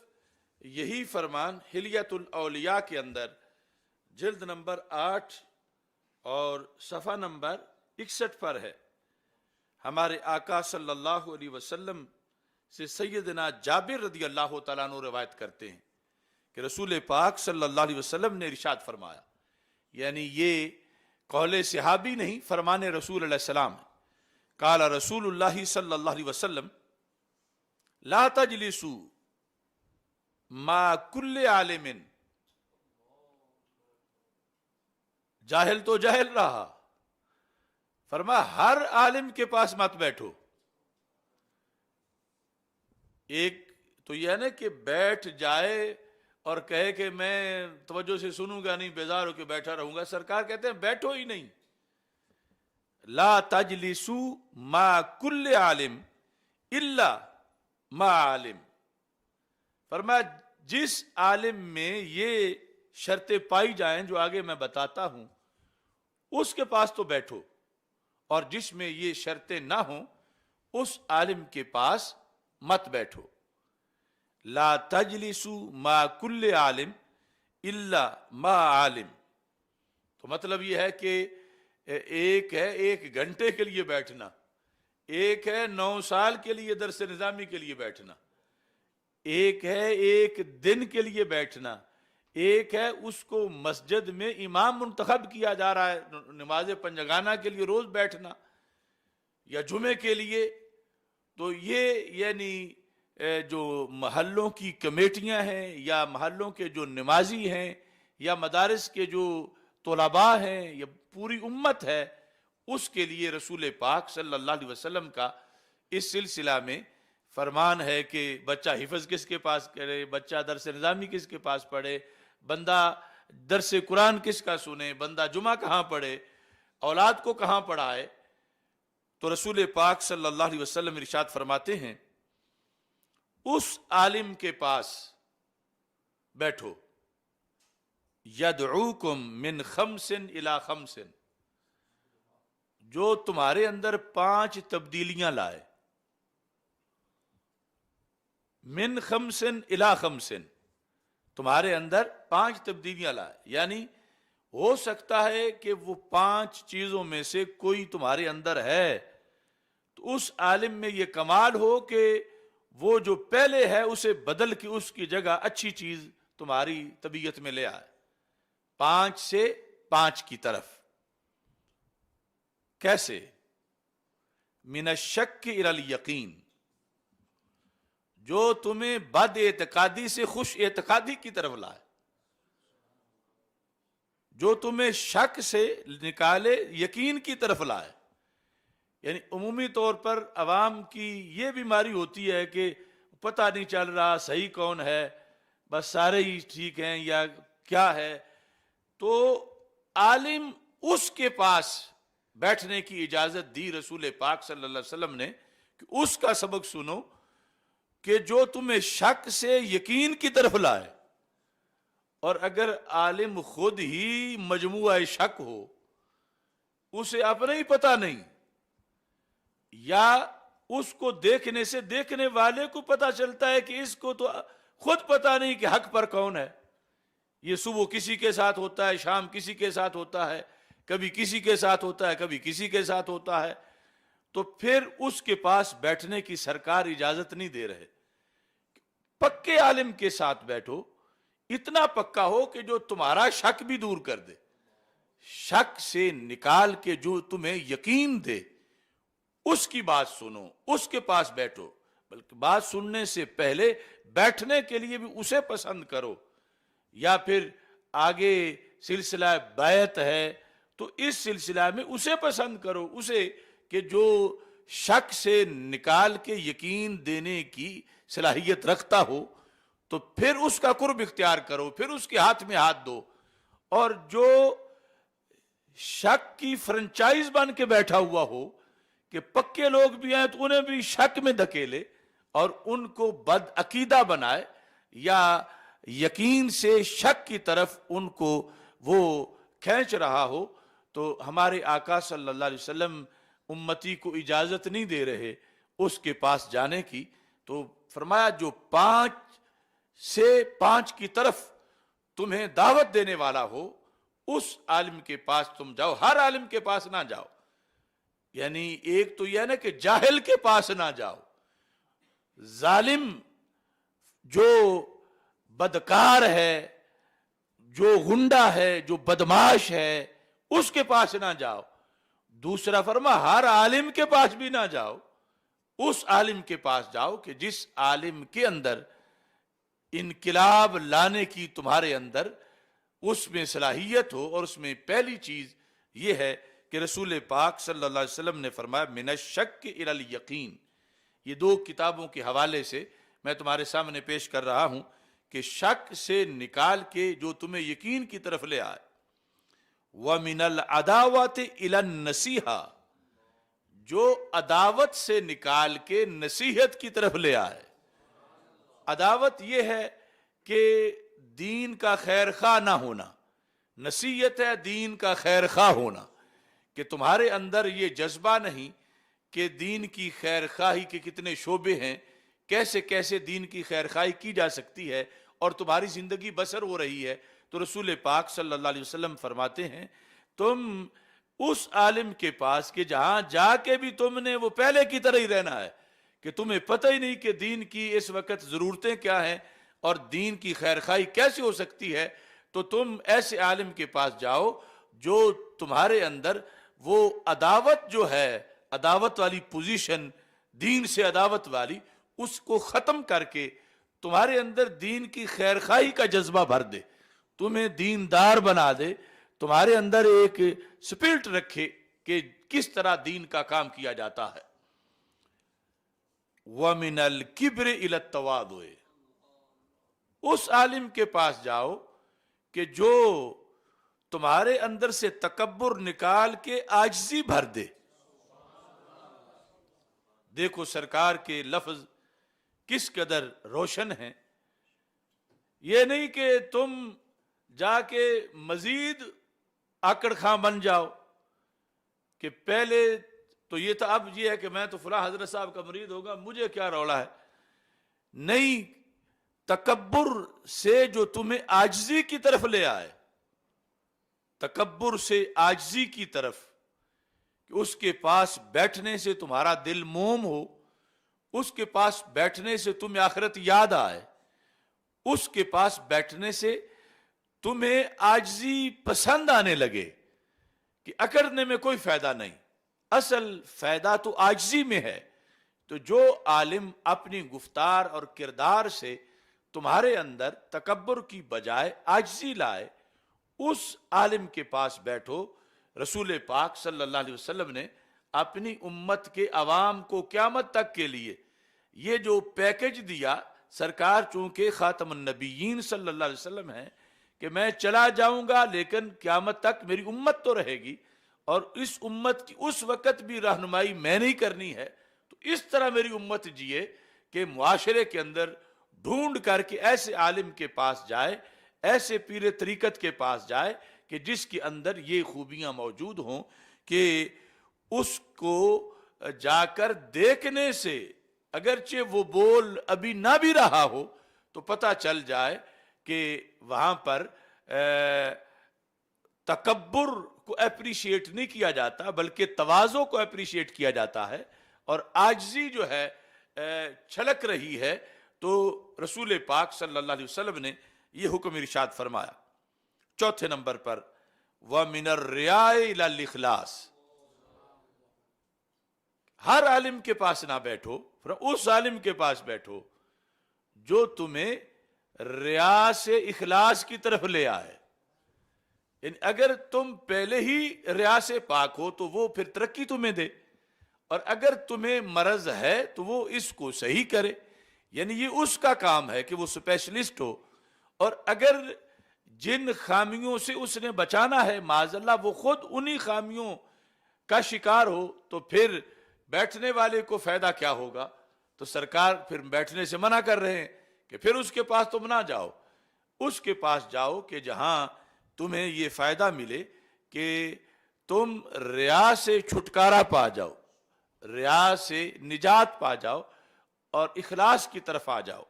یہی فرمان حلیت الاولیاء کے اندر جلد نمبر 8 اور صفحہ نمبر 61 پر ہے۔ ہمارے آقا صلی اللہ علیہ وسلم سے سیدنا جابر رضی اللہ تعالیٰ عنہ روایت کرتے ہیں کہ رسول پاک صلی اللہ علیہ وسلم نے ارشاد فرمایا، یعنی یہ قول صحابی نہیں، فرمان رسول علیہ السلام ہے۔ قال رسول اللہ صلی اللہ علیہ وسلم لا تجلسوا ما کل عالم، جاہل تو جاہل رہا، فرما ہر عالم کے پاس مت بیٹھو۔ ایک تو یہ ہے نا کہ بیٹھ جائے اور کہے کہ میں توجہ سے سنوں گا نہیں، بیزار ہو کے بیٹھا رہوں گا۔ سرکار کہتے ہیں بیٹھو ہی نہیں۔ لا تجلسوا ما کل عالم الا ما عالم، فرمایا جس عالم میں یہ شرطیں پائی جائیں جو آگے میں بتاتا ہوں اس کے پاس تو بیٹھو، اور جس میں یہ شرطیں نہ ہوں اس عالم کے پاس مت بیٹھو۔ لا تجلسوا ما کل عالم الا ما عالم، تو مطلب یہ ہے کہ ایک ہے 1 گھنٹے کے لیے بیٹھنا، ایک ہے 9 سال کے لیے درس نظامی کے لیے بیٹھنا، ایک ہے 1 دن کے لیے بیٹھنا، ایک ہے اس کو مسجد میں امام منتخب کیا جا رہا ہے نماز پنجگانہ کے لیے روز بیٹھنا یا جمعے کے لیے۔ تو یہ یعنی جو محلوں کی کمیٹیاں ہیں یا محلوں کے جو نمازی ہیں یا مدارس کے جو طلباء ہیں یا پوری امت ہے، اس کے لیے رسول پاک صلی اللہ علیہ وسلم کا اس سلسلہ میں فرمان ہے کہ بچہ حفظ کس کے پاس کرے، بچہ درس نظامی کس کے پاس پڑھے، بندہ درس قرآن کس کا سنے، بندہ جمعہ کہاں پڑھے، اولاد کو کہاں پڑھائے۔ تو رسول پاک صلی اللہ علیہ وسلم ارشاد فرماتے ہیں اس عالم کے پاس بیٹھو یدعوکم من 5 الی 5، جو تمہارے اندر 5 تبدیلیاں لائے، من 5 الی 5، تمہارے اندر 5 تبدیلیاں لائے، یعنی ہو سکتا ہے کہ وہ 5 چیزوں میں سے کوئی تمہارے اندر ہے، تو اس عالم میں یہ کمال ہو کہ وہ جو پہلے ہے اسے بدل کے اس کی جگہ اچھی چیز تمہاری طبیعت میں لے آئے، 5 سے 5 کی طرف۔ کیسے؟ من الشک الی الیقین، جو تمہیں بد اعتقادی سے خوش اعتقادی کی طرف لائے، جو تمہیں شک سے نکالے یقین کی طرف لائے۔ یعنی عمومی طور پر عوام کی یہ بیماری ہوتی ہے کہ پتہ نہیں چل رہا صحیح کون ہے، بس سارے ہی ٹھیک ہیں یا کیا ہے۔ تو عالم اس کے پاس بیٹھنے کی اجازت دی رسول پاک صلی اللہ علیہ وسلم نے کہ اس کا سبق سنو کہ جو تمہیں شک سے یقین کی طرف لائے۔ اور اگر عالم خود ہی مجموعہ شک ہو، اسے اپنا ہی پتہ نہیں، یا اس کو دیکھنے سے دیکھنے والے کو پتہ چلتا ہے کہ اس کو تو خود پتہ نہیں کہ حق پر کون ہے، یہ صبح کسی کے ساتھ ہوتا ہے، شام کسی کے ساتھ ہوتا ہے، کبھی کسی کے ساتھ ہوتا ہے، کبھی کسی کے ساتھ ہوتا ہے، تو پھر اس کے پاس بیٹھنے کی سرکار اجازت نہیں دے رہے۔ پکے عالم کے ساتھ بیٹھو، اتنا پکا ہو کہ جو تمہارا شک بھی دور کر دے، شک سے نکال کے جو تمہیں یقین دے، اس کی بات سنو، اس کے پاس بیٹھو۔ بلکہ بات سننے سے پہلے بیٹھنے کے لیے بھی اسے پسند کرو، یا پھر آگے سلسلہ بیعت ہے تو اس سلسلہ میں اسے پسند کرو، اسے کہ جو شک سے نکال کے یقین دینے کی صلاحیت رکھتا ہو تو پھر اس کا قرب اختیار کرو، پھر اس کے ہاتھ میں ہاتھ دو. اور جو شک کی فرنچائز بن کے بیٹھا ہوا ہو کہ پکے لوگ بھی ہیں تو انہیں بھی شک میں دھکیلے اور ان کو بد عقیدہ بنائے یا یقین سے شک کی طرف ان کو وہ کھینچ رہا ہو، تو ہمارے آقا صلی اللہ علیہ وسلم امتی کو اجازت نہیں دے رہے اس کے پاس جانے کی. تو فرمایا جو 5 سے 5 کی طرف تمہیں دعوت دینے والا ہو اس عالم کے پاس تم جاؤ، ہر عالم کے پاس نہ جاؤ. یعنی ایک تو یہ نا کہ جاہل کے پاس نہ جاؤ، ظالم جو بدکار ہے، جو غنڈہ ہے، جو بدماش ہے، اس کے پاس نہ جاؤ. دوسرا فرما ہر عالم کے پاس بھی نہ جاؤ، اس عالم کے پاس جاؤ کہ جس عالم کے اندر انقلاب لانے کی تمہارے اندر اس میں صلاحیت ہو. اور اس میں پہلی چیز یہ ہے کہ رسول پاک صلی اللہ علیہ وسلم نے فرمایا من الشک الی الیقین. یہ 2 کتابوں کے حوالے سے میں تمہارے سامنے پیش کر رہا ہوں کہ شک سے نکال کے جو تمہیں یقین کی طرف لے آئے. وَمِنَ الْعَدَاوَةِ إِلَى النَّصِيحَةِ، جو عداوت سے نکال کے نصیحت کی طرف لے آئے. عداوت یہ ہے کہ دین کا خیر خواہ نہ ہونا، نصیحت ہے دین کا خیر خواہ ہونا، کہ تمہارے اندر یہ جذبہ نہیں کہ دین کی خیر خواہی کے کتنے شعبے ہیں، کیسے کیسے دین کی خیر خواہی کی جا سکتی ہے اور تمہاری زندگی بسر ہو رہی ہے. تو رسول پاک صلی اللہ علیہ وسلم فرماتے ہیں تم اس عالم کے پاس کہ جہاں جا کے بھی تم نے وہ پہلے کی طرح ہی رہنا ہے، کہ تمہیں پتہ ہی نہیں کہ دین کی اس وقت ضرورتیں کیا ہیں اور دین کی خیر خواہی کیسے ہو سکتی ہے، تو تم ایسے عالم کے پاس جاؤ جو تمہارے اندر وہ عداوت جو ہے، عداوت والی پوزیشن، دین سے عداوت والی، اس کو ختم کر کے تمہارے اندر دین کی خیر خواہی کا جذبہ بھر دے، تمہیں دیندار بنا دے، تمہارے اندر ایک سپرٹ رکھے کہ کس طرح دین کا کام کیا جاتا ہے. وَمِنَ الْكِبْرِ إِلَى التَّوَاضُعِ، اس عالم کے پاس جاؤ کہ جو تمہارے اندر سے تکبر نکال کے عاجزی بھر دے. دیکھو سرکار کے لفظ کس قدر روشن ہیں. یہ نہیں کہ تم جا کے مزید آکڑ خاں بن جاؤ کہ پہلے تو یہ تھا، اب یہ ہے کہ میں تو فلاں حضرت صاحب کا مرید ہوگا، مجھے کیا رولا ہے. نہیں، تکبر سے جو تمہیں عاجزی کی طرف لے آئے، تکبر سے عاجزی کی طرف، کہ اس کے پاس بیٹھنے سے تمہارا دل موم ہو، اس کے پاس بیٹھنے سے تمہیں آخرت یاد آئے، اس کے پاس بیٹھنے سے تمہیں عاجزی پسند آنے لگے کہ اکڑنے میں کوئی فائدہ نہیں، اصل فائدہ تو عاجزی میں ہے. تو جو عالم اپنی گفتار اور کردار سے تمہارے اندر تکبر کی بجائے عاجزی لائے، اس عالم کے پاس بیٹھو. رسول پاک صلی اللہ علیہ وسلم نے اپنی امت کے عوام کو قیامت تک کے لیے یہ جو پیکج دیا، سرکار چونکہ خاتم النبیین صلی اللہ علیہ وسلم ہیں کہ میں چلا جاؤں گا لیکن قیامت تک میری امت تو رہے گی، اور اس امت کی اس وقت بھی رہنمائی میں نہیں کرنی ہے. تو اس طرح میری امت جیے کہ معاشرے کے اندر ڈھونڈ کر کے ایسے عالم کے پاس جائے، ایسے پیر طریقت کے پاس جائے کہ جس کے اندر یہ خوبیاں موجود ہوں کہ اس کو جا کر دیکھنے سے اگرچہ وہ بول ابھی نہ بھی رہا ہو تو پتہ چل جائے کہ وہاں پر تکبر کو اپریشیٹ نہیں کیا جاتا بلکہ تواضع کو اپریشیٹ کیا جاتا ہے، اور عاجزی جو ہے چھلک رہی ہے. تو رسول پاک صلی اللہ علیہ وسلم نے یہ حکم ارشاد فرمایا. چوتھے نمبر پر وَمِنَ الرِّيَاءِ إِلَى الْإِخْلَاصِ، ہر عالم کے پاس نہ بیٹھو، اس عالم کے پاس بیٹھو جو تمہیں ریا سے اخلاص کی طرف لے آئے. یعنی اگر تم پہلے ہی ریا سے پاک ہو تو وہ پھر ترقی تمہیں دے، اور اگر تمہیں مرض ہے تو وہ اس کو صحیح کرے، یعنی یہ اس کا کام ہے کہ وہ اسپیشلسٹ ہو، اور اگر جن خامیوں سے اس نے بچانا ہے معاذ اللہ وہ خود انہی خامیوں کا شکار ہو، تو پھر بیٹھنے والے کو فائدہ کیا ہوگا؟ تو سرکار پھر بیٹھنے سے منع کر رہے ہیں کہ پھر اس کے پاس تم نہ جاؤ، اس کے پاس جاؤ کہ جہاں تمہیں یہ فائدہ ملے کہ تم ریا سے چھٹکارا پا جاؤ، ریا سے نجات پا جاؤ اور اخلاص کی طرف آ جاؤ۔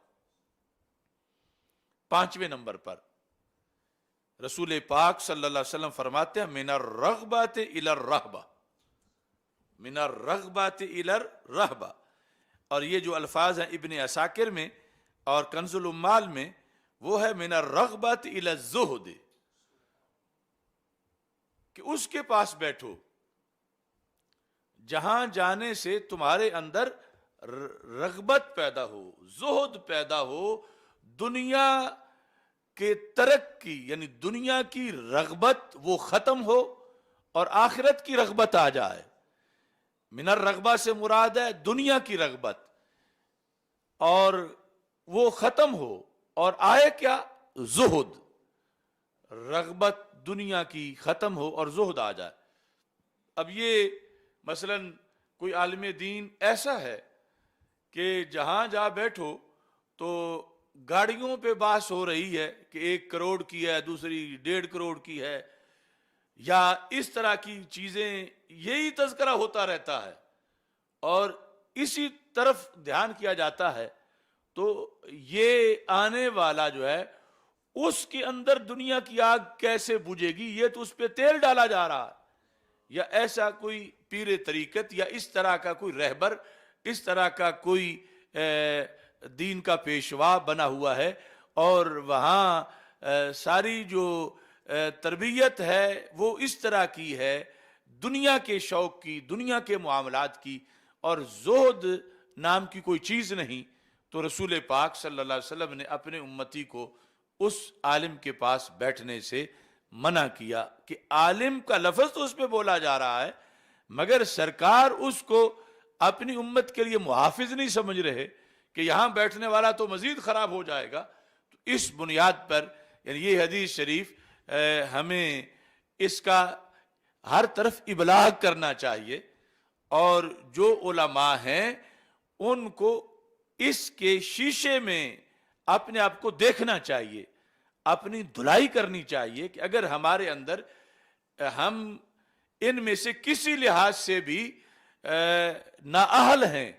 5ویں نمبر پر رسول پاک صلی اللہ علیہ وسلم فرماتے ہیں من الرغبات الی الرہبہ، من الرغبات الی الرہبہ، اور یہ جو الفاظ ہیں ابن عساکر میں اور کنز العمال میں وہ ہے من الرغبات الی الزہد، کہ اس کے پاس بیٹھو جہاں جانے سے تمہارے اندر رغبت پیدا ہو، زہد پیدا ہو، دنیا کے ترک کی یعنی دنیا کی رغبت وہ ختم ہو اور آخرت کی رغبت آ جائے۔ من الرغبہ سے مراد ہے دنیا کی رغبت، اور وہ ختم ہو اور آئے کیا؟ زہد، رغبت دنیا کی ختم ہو اور زہد آ جائے۔ اب یہ مثلا کوئی عالم دین ایسا ہے کہ جہاں جا بیٹھو تو گاڑیوں پہ بحث ہو رہی ہے کہ 1 کروڑ کی ہے، دوسری 1.5 کروڑ کی ہے، یا اس طرح کی چیزیں، یہی تذکرہ ہوتا رہتا ہے اور اسی طرف دھیان کیا جاتا ہے، تو یہ آنے والا جو ہے اس کے اندر دنیا کی آگ کیسے بجھے گی؟ یہ تو اس پہ تیل ڈالا جا رہا ہے، یا ایسا کوئی پیر طریقت یا اس طرح کا کوئی رہبر، اس طرح کا کوئی دین کا پیشوا بنا ہوا ہے، اور وہاں ساری جو تربیت ہے وہ اس طرح کی ہے، دنیا کے شوق کی، دنیا کے معاملات کی، اور زہد نام کی کوئی چیز نہیں۔ تو رسول پاک صلی اللہ علیہ وسلم نے اپنے امتی کو اس عالم کے پاس بیٹھنے سے منع کیا کہ عالم کا لفظ تو اس پہ بولا جا رہا ہے مگر سرکار اس کو اپنی امت کے لیے محافظ نہیں سمجھ رہے کہ یہاں بیٹھنے والا تو مزید خراب ہو جائے گا۔ تو اس بنیاد پر یعنی یہ حدیث شریف ہمیں اس کا ہر طرف ابلاغ کرنا چاہیے، اور جو علماء ہیں ان کو اس کے شیشے میں اپنے آپ کو دیکھنا چاہیے، اپنی دھلائی کرنی چاہیے کہ اگر ہمارے اندر ہم ان میں سے کسی لحاظ سے بھی نااہل ہیں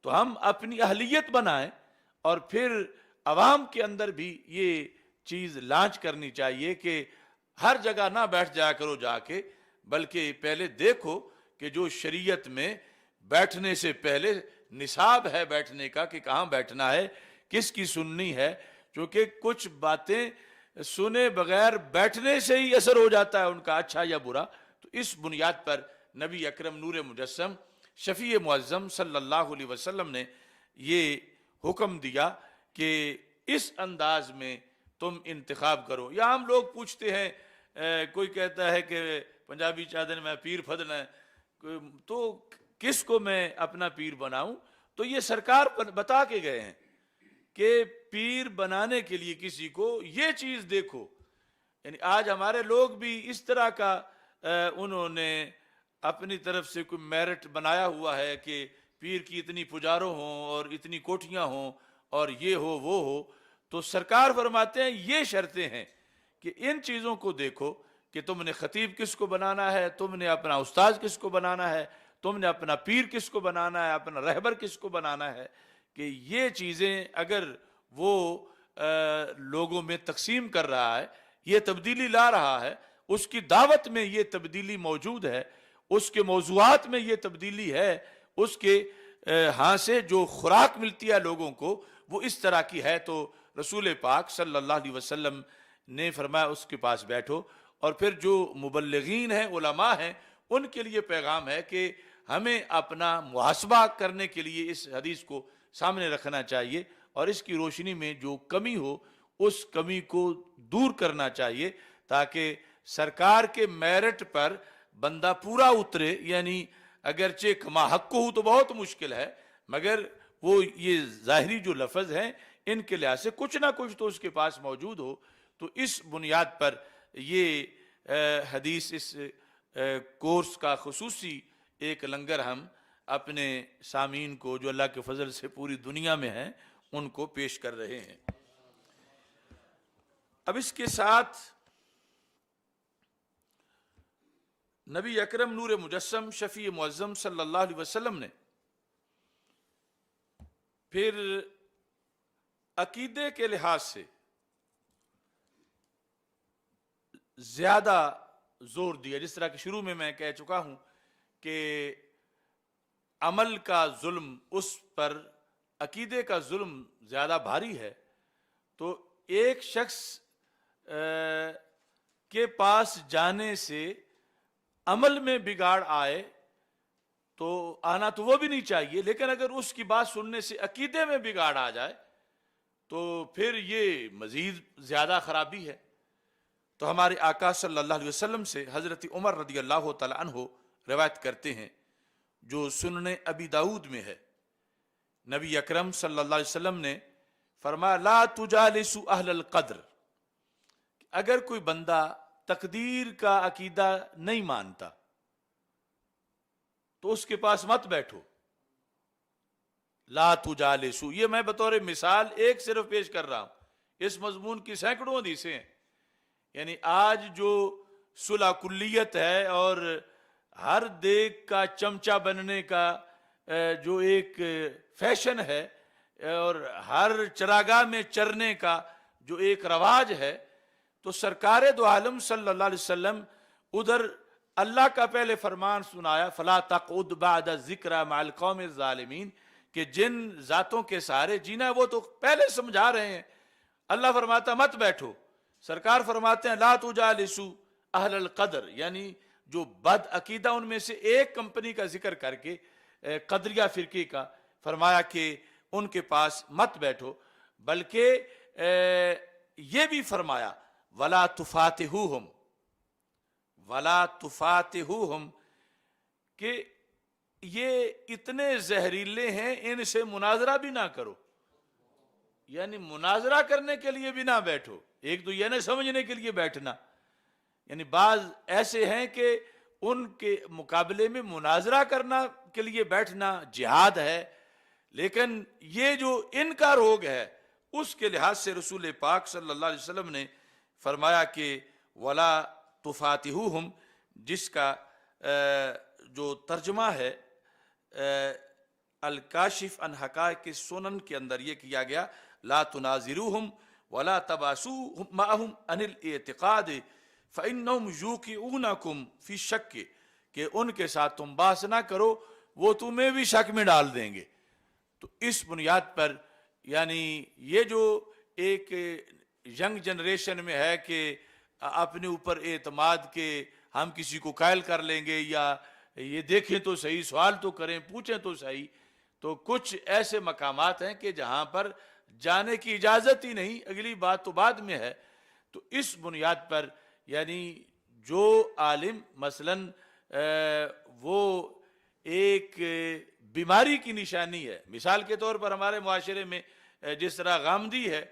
تو ہم اپنی اہلیت بنائیں، اور پھر عوام کے اندر بھی یہ چیز لانچ کرنی چاہیے کہ ہر جگہ نہ بیٹھ جایا کرو جا کے، بلکہ پہلے دیکھو کہ جو شریعت میں بیٹھنے سے پہلے نصاب ہے بیٹھنے کا کہ کہاں بیٹھنا ہے، کس کی سننی ہے، کیونکہ کچھ باتیں سنے بغیر بیٹھنے سے ہی اثر ہو جاتا ہے ان کا، اچھا یا برا۔ تو اس بنیاد پر نبی اکرم نور مجسم شفیع معظم صلی اللہ علیہ وسلم نے یہ حکم دیا کہ اس انداز میں تم انتخاب کرو۔ یا ہم لوگ پوچھتے ہیں، کوئی کہتا ہے کہ پنجابی چادر میں پیر پھدنا ہے، تو کس کو میں اپنا پیر بناؤں؟ تو یہ سرکار بتا کے گئے ہیں کہ پیر بنانے کے لیے کسی کو یہ چیز دیکھو۔ یعنی آج ہمارے لوگ بھی اس طرح کا انہوں نے اپنی طرف سے کوئی میرٹ بنایا ہوا ہے کہ پیر کی اتنی پجاروں ہوں اور اتنی کوٹھیاں ہوں اور یہ ہو وہ ہو۔ تو سرکار فرماتے ہیں یہ شرطیں ہیں کہ ان چیزوں کو دیکھو کہ تم نے خطیب کس کو بنانا ہے، تم نے اپنا استاذ کس کو بنانا ہے، تم نے اپنا پیر کس کو بنانا ہے، اپنا رہبر کس کو بنانا ہے، کہ یہ چیزیں اگر وہ لوگوں میں تقسیم کر رہا ہے، یہ تبدیلی لا رہا ہے، اس کی دعوت میں یہ تبدیلی موجود ہے، اس کے موضوعات میں یہ تبدیلی ہے، اس کے ہاں سے جو خوراک ملتی ہے لوگوں کو وہ اس طرح کی ہے، تو رسول پاک صلی اللہ علیہ وسلم نے فرمایا اس کے پاس بیٹھو۔ اور پھر جو مبلغین ہیں، علماء ہیں، ان کے لیے پیغام ہے کہ ہمیں اپنا محاسبہ کرنے کے لیے اس حدیث کو سامنے رکھنا چاہیے، اور اس کی روشنی میں جو کمی ہو اس کمی کو دور کرنا چاہیے، تاکہ سرکار کے میرٹ پر بندہ پورا اترے، یعنی اگرچہ کما حق ہو تو بہت مشکل ہے، مگر وہ یہ ظاہری جو لفظ ہیں ان کے لحاظ سے کچھ نہ کچھ تو اس کے پاس موجود ہو. تو اس بنیاد پر یہ حدیث، اس کورس کا خصوصی ایک لنگر ہم اپنے سامعین کو جو اللہ کے فضل سے پوری دنیا میں ہیں ان کو پیش کر رہے ہیں. اب اس کے ساتھ نبی اکرم نور مجسم شفیع معظم صلی اللہ علیہ وسلم نے پھر عقیدے کے لحاظ سے زیادہ زور دیا. جس طرح کہ شروع میں کہہ چکا ہوں کہ عمل کا ظلم اس پر عقیدے کا ظلم زیادہ بھاری ہے. تو ایک شخص کے پاس جانے سے عمل میں بگاڑ آئے تو آنا تو وہ بھی نہیں چاہیے، لیکن اگر اس کی بات سننے سے عقیدے میں بگاڑ آ جائے تو پھر یہ مزید زیادہ خرابی ہے. تو ہمارے آقا صلی اللہ علیہ وسلم سے حضرت عمر رضی اللہ تعالی عنہ روایت کرتے ہیں جو سنن ابی داؤد میں ہے. نبی اکرم صلی اللہ علیہ وسلم نے فرمایا لا تجالسوا اہل القدر، اگر کوئی بندہ تقدیر کا عقیدہ نہیں مانتا تو اس کے پاس مت بیٹھو. لا تجالسوا، یہ میں بطور مثال ایک صرف پیش کر رہا ہوں، اس مضمون کی سینکڑوں حدیثیں ہیں. یعنی آج جو صلح کلیت ہے اور ہر دیگ کا چمچہ بننے کا جو ایک فیشن ہے اور ہر چراگاہ میں چرنے کا جو ایک رواج ہے، تو سرکار دو عالم صلی اللہ علیہ وسلم ادھر اللہ کا پہلے فرمان سنایا فلا تقعد بعد ذکر مع القوم الظالمین، کہ جن ذاتوں کے سہارے جینا ہے وہ تو پہلے سمجھا رہے ہیں. اللہ فرماتا مت بیٹھو، سرکار فرماتے ہیں لا تجالسوا اہل القدر، یعنی جو بد عقیدہ ان میں سے ایک کمپنی کا ذکر کر کے قدریہ فرقے کا فرمایا کہ ان کے پاس مت بیٹھو، بلکہ یہ بھی فرمایا ولا تفاتحوہم، ولا تفاتحوہم، کہ یہ اتنے زہریلے ہیں ان سے مناظرہ بھی نہ کرو. یعنی مناظرہ کرنے کے لیے بھی نہ بیٹھو، ایک تو یہ نہ سمجھنے کے لیے بیٹھنا. یعنی بعض ایسے ہیں کہ ان کے مقابلے میں مناظرہ کرنا کے لیے بیٹھنا جہاد ہے، لیکن یہ جو ان کا روگ ہے اس کے لحاظ سے رسول پاک صلی اللہ علیہ وسلم نے فرمایا کہ ولا تفاتحوہم، جس کا جو ترجمہ ہے الکاشف عن حقائق سنن کے اندر یہ کیا گیا لا تناظروہم ولا تباسوا معہم عن الاعتقاد فانہم یوقعونکم فی الشک، کہ ان کے ساتھ تم بحث نہ کرو، وہ تمہیں بھی شک میں ڈال دیں گے. تو اس بنیاد پر یعنی یہ جو ایک ینگ جنریشن میں ہے کہ اپنے اوپر اعتماد کے ہم کسی کو قائل کر لیں گے، یا یہ دیکھیں تو صحیح، سوال تو کریں، پوچھیں تو صحیح، تو کچھ ایسے مقامات ہیں کہ جہاں پر جانے کی اجازت ہی نہیں، اگلی بات تو بعد میں ہے. تو اس بنیاد پر یعنی جو عالم مثلاً وہ ایک بیماری کی نشانی ہے، مثال کے طور پر ہمارے معاشرے میں جس طرح غامدی ہے،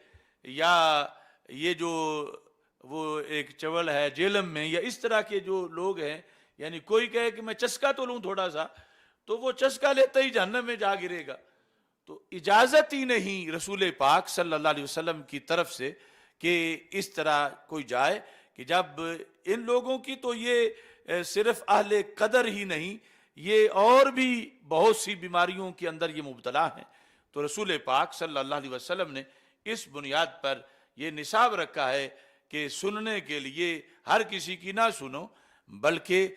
یا یہ جو وہ ایک چول ہے جیلم میں، یا اس طرح کے جو لوگ ہیں، یعنی کوئی کہے کہ میں چسکا تو لوں تھوڑا سا، تو وہ چسکا لیتا ہی جہنم میں جا گرے گا. تو اجازت ہی نہیں رسول پاک صلی اللہ علیہ وسلم کی طرف سے کہ اس طرح کوئی جائے، کہ جب ان لوگوں کی تو یہ صرف اہل قدر ہی نہیں، یہ اور بھی بہت سی بیماریوں کے اندر یہ مبتلا ہیں. تو رسول پاک صلی اللہ علیہ وسلم نے اس بنیاد پر یہ نصاب رکھا ہے کہ سننے کے لیے ہر کسی کی نہ سنو، بلکہ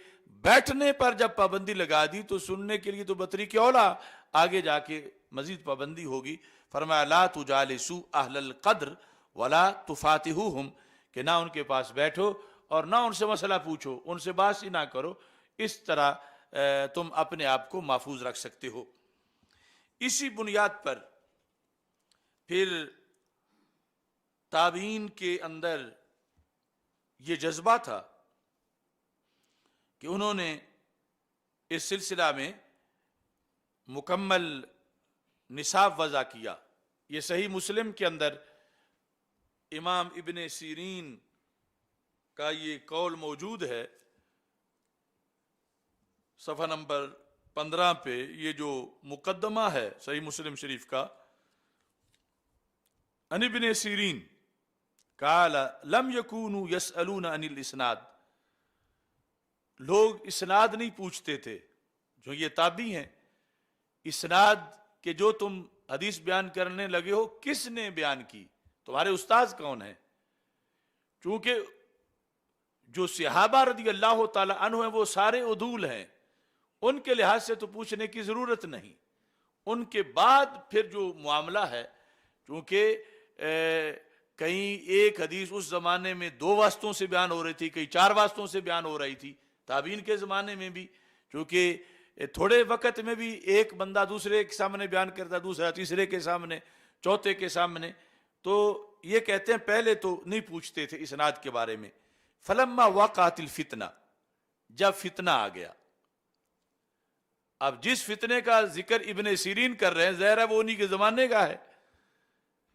بیٹھنے پر جب پابندی لگا دی تو سننے کے لیے تو بطری کے اولا آگے جا کے مزید پابندی ہوگی. فرمایا لا تجالسوا اہل القدر ولا تفاتحوہم، کہ نہ ان کے پاس بیٹھو اور نہ ان سے مسئلہ پوچھو، ان سے بات ہی نہ کرو. اس طرح تم اپنے آپ کو محفوظ رکھ سکتے ہو. اسی بنیاد پر پھر تابعین کے اندر یہ جذبہ تھا کہ انہوں نے اس سلسلہ میں مکمل نصاب وضع کیا. یہ صحیح مسلم کے اندر امام ابن سیرین کا یہ قول موجود ہے. صفحہ نمبر 15 پہ یہ جو مقدمہ ہے صحیح مسلم شریف کا، ان ابن سیرین قال لم يكونوا يسألون عن الاسناد، لوگ اسناد نہیں پوچھتے تھے. جو یہ تابعی ہیں، اسناد کہ جو تم حدیث بیان کرنے لگے ہو کس نے بیان کی، تمہارے استاذ کون ہیں؟ چونکہ جو صحابہ رضی اللہ تعالی عنہ ہیں وہ سارے عدول ہیں، ان کے لحاظ سے تو پوچھنے کی ضرورت نہیں. ان کے بعد پھر جو معاملہ ہے، چونکہ کہیں ایک حدیث اس زمانے میں 2 واسطوں سے بیان ہو رہی تھی، کہیں 4 واسطوں سے بیان ہو رہی تھی. تابعین کے زمانے میں بھی چونکہ تھوڑے وقت میں بھی ایک بندہ دوسرے کے سامنے بیان کرتا، دوسرا تیسرے کے سامنے، چوتھے کے سامنے، تو یہ کہتے ہیں پہلے تو نہیں پوچھتے تھے اسناد کے بارے میں. فلما وقعت الفتنہ، جب فتنہ آ گیا. اب جس فتنے کا ذکر ابن سیرین کر رہے ہیں ظاہر ہے وہ انہی کے زمانے کا ہے،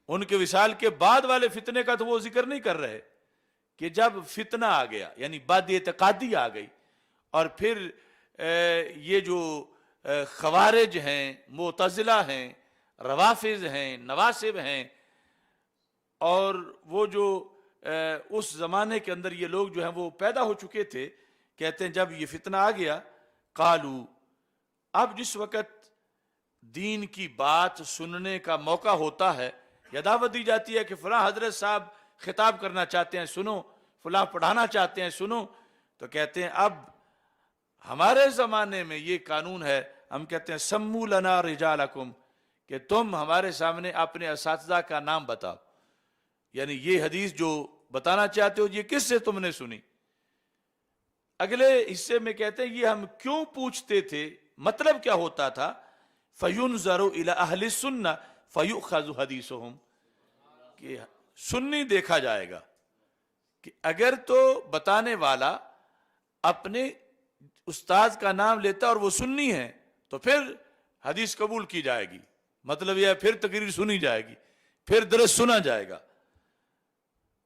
ان کے وصال کے بعد والے فتنے کا تو وہ ذکر نہیں کر رہے. کہ جب فتنہ آ گیا یعنی بد اعتقادی آ گئی، اور پھر یہ جو خوارج ہیں، معتزلہ ہیں، روافض ہیں، نواسب ہیں، اور وہ جو اس زمانے کے اندر یہ لوگ جو ہیں وہ پیدا ہو چکے تھے. کہتے ہیں جب یہ فتنہ آ گیا، قالو، اب جس وقت دین کی بات سننے کا موقع ہوتا ہے یا دعوت دی جاتی ہے کہ فلاں حضرت صاحب خطاب کرنا چاہتے ہیں سنو، فلاں پڑھانا چاہتے ہیں سنو، تو کہتے ہیں اب ہمارے زمانے میں یہ قانون ہے، ہم کہتے ہیں سمو لنا رجالکم، کہ تم ہمارے سامنے اپنے اساتذہ کا نام بتاؤ. یعنی یہ حدیث جو بتانا چاہتے ہو یہ کس سے تم نے سنی؟ اگلے حصے میں کہتے ہیں یہ ہم کیوں پوچھتے تھے، مطلب کیا ہوتا تھا؟ فَيُنْظَرُ إِلَىٰ أَهْلِ السُّنَّةِ فَيُؤْخَذُ حَدِيثُهُمْ، کہ سنی دیکھا جائے گا کہ اگر تو بتانے والا اپنے استاذ کا نام لیتا اور وہ سنی ہے تو پھر حدیث قبول کی جائے گی. مطلب یہ ہے پھر تقریر سنی جائے گی، پھر درس سنا جائے گا.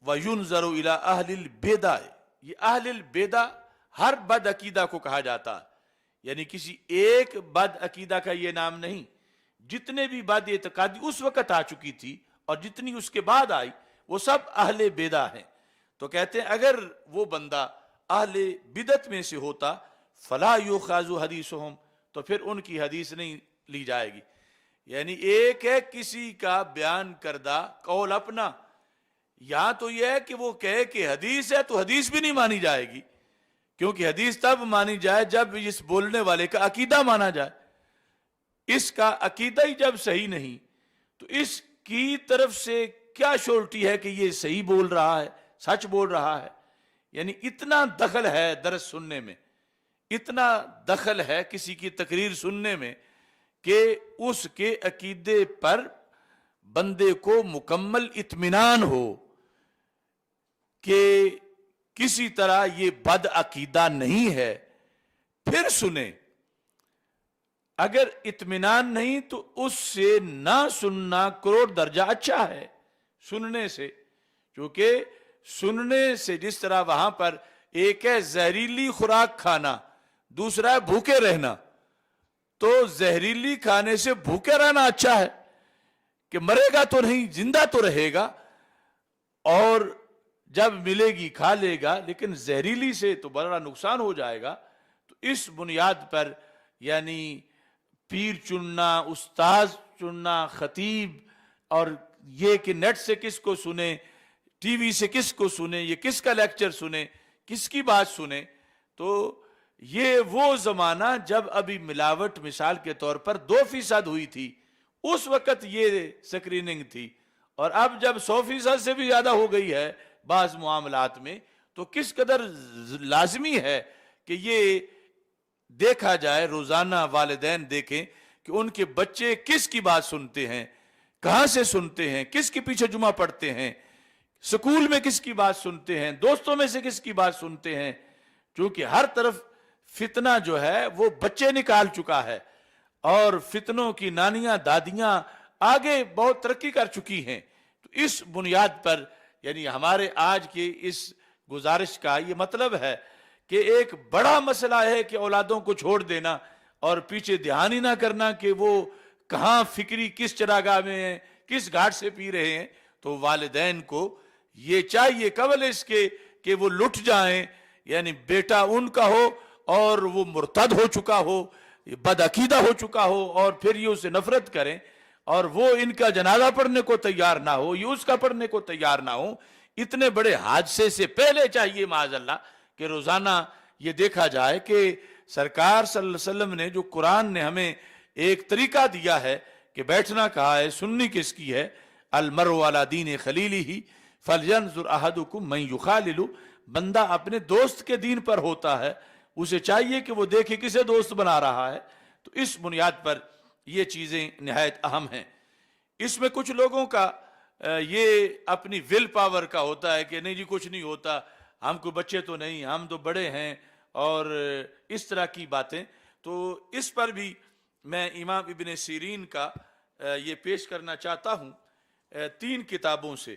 وَيُنْظَرُ إِلَىٰ أَهْلِ الْبِدْعِ، یہ اہل البدع ہر بد عقیدہ کو کہا جاتا ہے. یعنی کسی ایک بد عقیدہ کا یہ نام نہیں، جتنے بھی بد اعتقادی اس وقت آ چکی تھی اور جتنی اس کے بعد آئی وہ سب اہل بدع ہیں. تو کہتے ہیں اگر وہ بندہ اہل بدعت میں سے ہوتا فلا یؤخذ حدیثہم، تو پھر ان کی حدیث نہیں لی جائے گی. یعنی ایک ہے کسی کا بیان کردہ قول اپنا، یہاں تو یہ ہے کہ وہ کہے کہ حدیث ہے تو حدیث بھی نہیں مانی جائے گی، کیونکہ حدیث تب مانی جائے جب اس بولنے والے کا عقیدہ مانا جائے. اس کا عقیدہ ہی جب صحیح نہیں تو اس کی طرف سے کیا شورٹی ہے کہ یہ صحیح بول رہا ہے، سچ بول رہا ہے. یعنی اتنا دخل ہے درس سننے میں، اتنا دخل ہے کسی کی تقریر سننے میں کہ اس کے عقیدے پر بندے کو مکمل اطمینان ہو کہ کسی طرح یہ بد عقیدہ نہیں ہے پھر سنیں. اگر اطمینان نہیں تو اس سے نہ سننا کروڑ درجہ اچھا ہے سننے سے. کیونکہ سننے سے جس طرح وہاں پر ایک ہے زہریلی خوراک کھانا، دوسرا ہے بھوکے رہنا، تو زہریلی کھانے سے بھوکے رہنا اچھا ہے کہ مرے گا تو نہیں، زندہ تو رہے گا، اور جب ملے گی کھا لے گا، لیکن زہریلی سے تو بڑا نقصان ہو جائے گا. تو اس بنیاد پر یعنی پیر چننا، استاذ چننا، خطیب، اور یہ کہ نیٹ سے کس کو سنے، ٹی وی سے کس کو سنے، یہ کس کا لیکچر سنے، کس کی بات سنے، تو یہ وہ زمانہ جب ابھی ملاوٹ مثال کے طور پر 2% ہوئی تھی، اس وقت یہ سکریننگ تھی. اور اب جب 100% سے بھی زیادہ ہو گئی ہے بعض معاملات میں، تو کس قدر لازمی ہے کہ یہ دیکھا جائے، روزانہ والدین دیکھیں کہ ان کے بچے کس کی بات سنتے ہیں، کہاں سے سنتے ہیں، کس کے پیچھے جمعہ پڑھتے ہیں، سکول میں کس کی بات سنتے ہیں، دوستوں میں سے کس کی بات سنتے ہیں. چونکہ ہر طرف فتنہ جو ہے وہ بچے نکال چکا ہے، اور فتنوں کی نانیاں دادیاں آگے بہت ترقی کر چکی ہیں۔ تو اس بنیاد پر یعنی ہمارے آج کی اس گزارش کا یہ مطلب ہے کہ ایک بڑا مسئلہ ہے کہ اولادوں کو چھوڑ دینا اور پیچھے دھیان ہی نہ کرنا کہ وہ کہاں فکری کس چراگاہ میں ہیں، کس گھاٹ سے پی رہے ہیں۔ تو والدین کو یہ چاہیے قبل اس کے کہ وہ لٹ جائیں، یعنی بیٹا ان کا ہو اور وہ مرتد ہو چکا ہو، بد عقیدہ ہو چکا ہو، اور پھر یہ اسے نفرت کریں اور وہ ان کا جنازہ پڑھنے کو تیار نہ ہو، یہ اس کا پڑھنے کو تیار نہ ہو۔ اتنے بڑے حادثے سے پہلے چاہیے معاذ اللہ کہ روزانہ یہ دیکھا جائے کہ سرکار صلی اللہ علیہ وسلم نے جو قرآن نے ہمیں ایک طریقہ دیا ہے کہ بیٹھنا کہا ہے، سننی کس کی ہے، المرء علی دین خلیلہ فلینظر احدکم من یخالل، بندہ اپنے دوست کے دین پر ہوتا ہے، اسے چاہیے کہ وہ دیکھے کسے دوست بنا رہا ہے۔ تو اس بنیاد پر یہ چیزیں نہایت اہم ہیں۔ اس میں کچھ لوگوں کا یہ اپنی ول پاور کا ہوتا ہے کہ نہیں جی کچھ نہیں ہوتا، ہم کو بچے تو نہیں، ہم تو بڑے ہیں، اور اس طرح کی باتیں۔ تو اس پر بھی میں امام ابن سیرین کا یہ پیش کرنا چاہتا ہوں 3 کتابوں سے،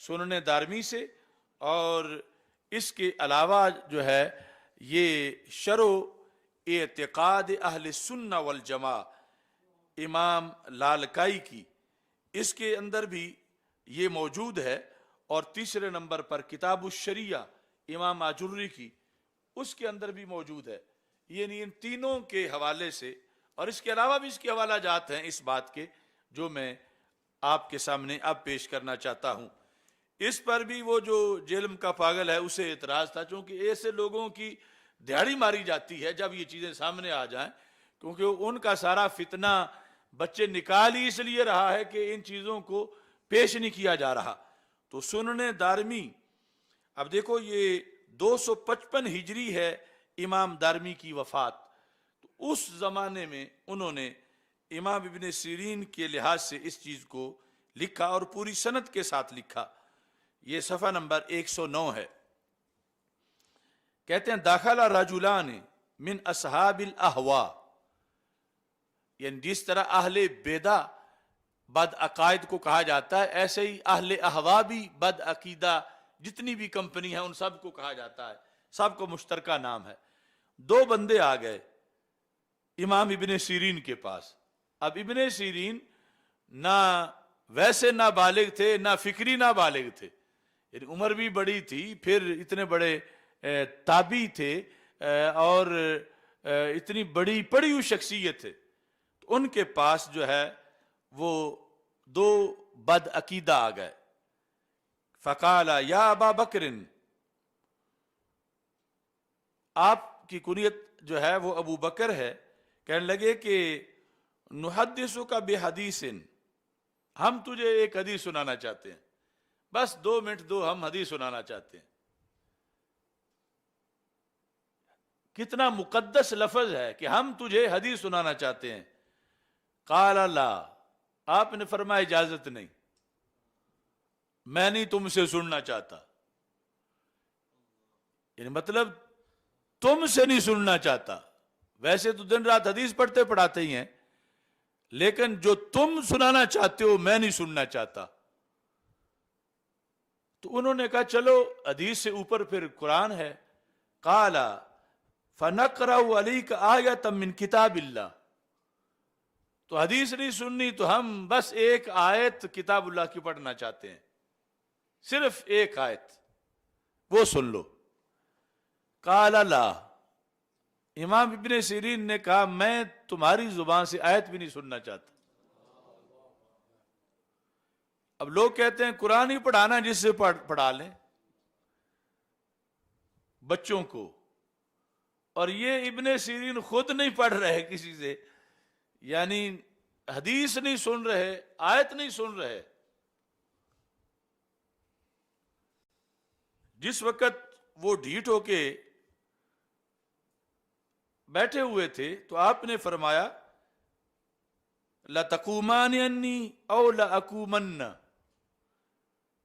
سنن دارمی سے، اور اس کے علاوہ جو ہے یہ شرح اعتقاد اہل سنہ والجماع امام لالکائی کی، اس کے اندر بھی یہ موجود ہے، اور تیسرے نمبر پر کتاب الشریعہ امام آجری کی، اس کے اندر بھی موجود ہے۔ یعنی ان تینوں کے حوالے سے، اور اس کے علاوہ بھی اس کے حوالہ جات ہیں اس بات کے جو میں آپ کے سامنے اب پیش کرنا چاہتا ہوں۔ اس پر بھی وہ جو جہلم کا پاگل ہے اسے اعتراض تھا، چونکہ ایسے لوگوں کی دہاڑی ماری جاتی ہے جب یہ چیزیں سامنے آ جائیں، کیونکہ ان کا سارا فتنہ بچے نکال ہی اس لیے رہا ہے کہ ان چیزوں کو پیش نہیں کیا جا رہا۔ تو سنن دارمی، اب دیکھو یہ 255 ہجری ہے امام دارمی کی وفات، تو اس زمانے میں انہوں نے امام ابن سیرین کے لحاظ سے اس چیز کو لکھا، اور پوری سند کے ساتھ لکھا۔ یہ صفحہ نمبر 109 ہے۔ کہتے ہیں داخل رجلان من اصحاب الاہواء، یعنی جس طرح اہل بیدع بد عقائد کو کہا جاتا ہے، ایسے ہی اہل اہواء بھی بد عقیدہ جتنی بھی کمپنی ہیں ان سب کو کہا جاتا ہے، سب کو مشترکہ نام ہے۔ 2 بندے آ گئے امام ابن سیرین کے پاس۔ اب ابن سیرین نہ ویسے نہ بالغ تھے، نہ فکری نہ بالغ تھے، یعنی عمر بھی بڑی تھی، پھر اتنے بڑے تابعی تھے، اور اتنی بڑی پڑھی ہوئی شخصیت تھے۔ تو ان کے پاس جو ہے وہ 2 بد عقیدہ آ گئے۔ فقال یا ابا بکر، آپ کی کنیت جو ہے وہ ابو بکر ہے، کہنے لگے کہ نحدثک بحدیث، ہم تجھے ایک حدیث سنانا چاہتے ہیں، بس 2 منٹ دو، ہم حدیث سنانا چاہتے ہیں۔ کتنا مقدس لفظ ہے کہ ہم تجھے حدیث سنانا چاہتے ہیں۔ قال لا، آپ نے فرمایا اجازت نہیں، میں نہیں تم سے سننا چاہتا، یعنی مطلب تم سے نہیں سننا چاہتا، ویسے تو دن رات حدیث پڑھتے پڑھاتے ہی ہیں، لیکن جو تم سنانا چاہتے ہو میں نہیں سننا چاہتا۔ تو انہوں نے کہا چلو حدیث سے اوپر پھر قرآن ہے۔ قال فنقرأ علیک آیۃ من کتاب اللہ، تو حدیث نہیں سننی، تو ہم بس ایک آیت کتاب اللہ کی پڑھنا چاہتے ہیں، صرف ایک آیت، وہ سن لو۔ قال لا، امام ابن سیرین نے کہا میں تمہاری زبان سے آیت بھی نہیں سننا چاہتا۔ اب لوگ کہتے ہیں قرآن ہی پڑھانا، جس سے پڑھا لیں بچوں کو، اور یہ ابن سیرین خود نہیں پڑھ رہے کسی سے، یعنی حدیث نہیں سن رہے، آیت نہیں سن رہے۔ جس وقت وہ ڈھیٹ ہو کے بیٹھے ہوئے تھے تو آپ نے فرمایا لَتَقُومَانِ أَنِّي أَوْ لَأَقُومَنَّ،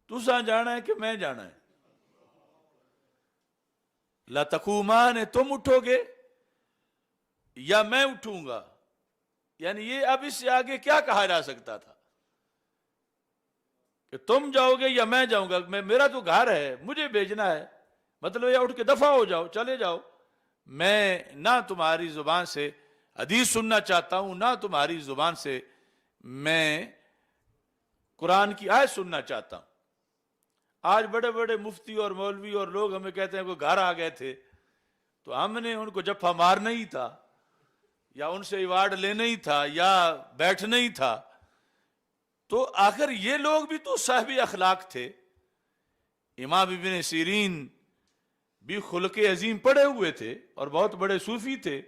تساں جانا ہے کہ میں جانا ہے؟ لَتَقُومَانِ، تم اٹھو گے، یا میں اٹھوں گا، یعنی یہ اب اس سے آگے کیا کہا جا سکتا تھا کہ تم جاؤ گے یا میں جاؤں گا؟ میرا تو گھر ہے، مجھے بھیجنا ہے، مطلب یا اٹھ کے دفع ہو جاؤ، چلے جاؤ، میں نہ تمہاری زبان سے حدیث سننا چاہتا ہوں، نہ تمہاری زبان سے میں قرآن کی آیت سننا چاہتا ہوں۔ آج بڑے بڑے مفتی اور مولوی اور لوگ ہمیں کہتے ہیں کہ گھر آ گئے تھے تو ہم نے ان کو جفا مارنا ہی تھا، یا ان سے ایوارڈ لینا ہی تھا، یا بیٹھنا ہی تھا۔ تو آخر یہ لوگ بھی تو صاحب اخلاق تھے۔ امام ابن سیرین بھی خلق عظیم پڑھے ہوئے تھے اور بہت بڑے صوفی تھے،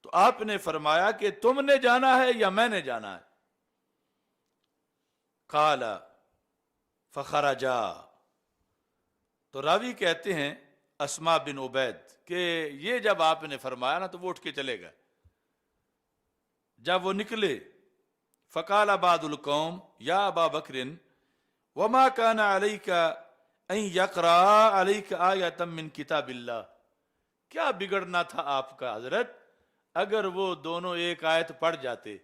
تو آپ نے فرمایا کہ تم نے جانا ہے یا میں نے جانا ہے؟ قال فخرجا، تو راوی کہتے ہیں اسما بن عبید کہ یہ جب آپ نے فرمایا نا تو وہ اٹھ کے چلے گئے۔ جب وہ نکلے فقال بعض القوم یا ابا بکر وما كان عليك ان يقرأ عليك آیۃ من کتاب اللہ، کیا بگڑنا تھا آپ کا حضرت اگر وہ دونوں ایک آیت پڑھ جاتے؟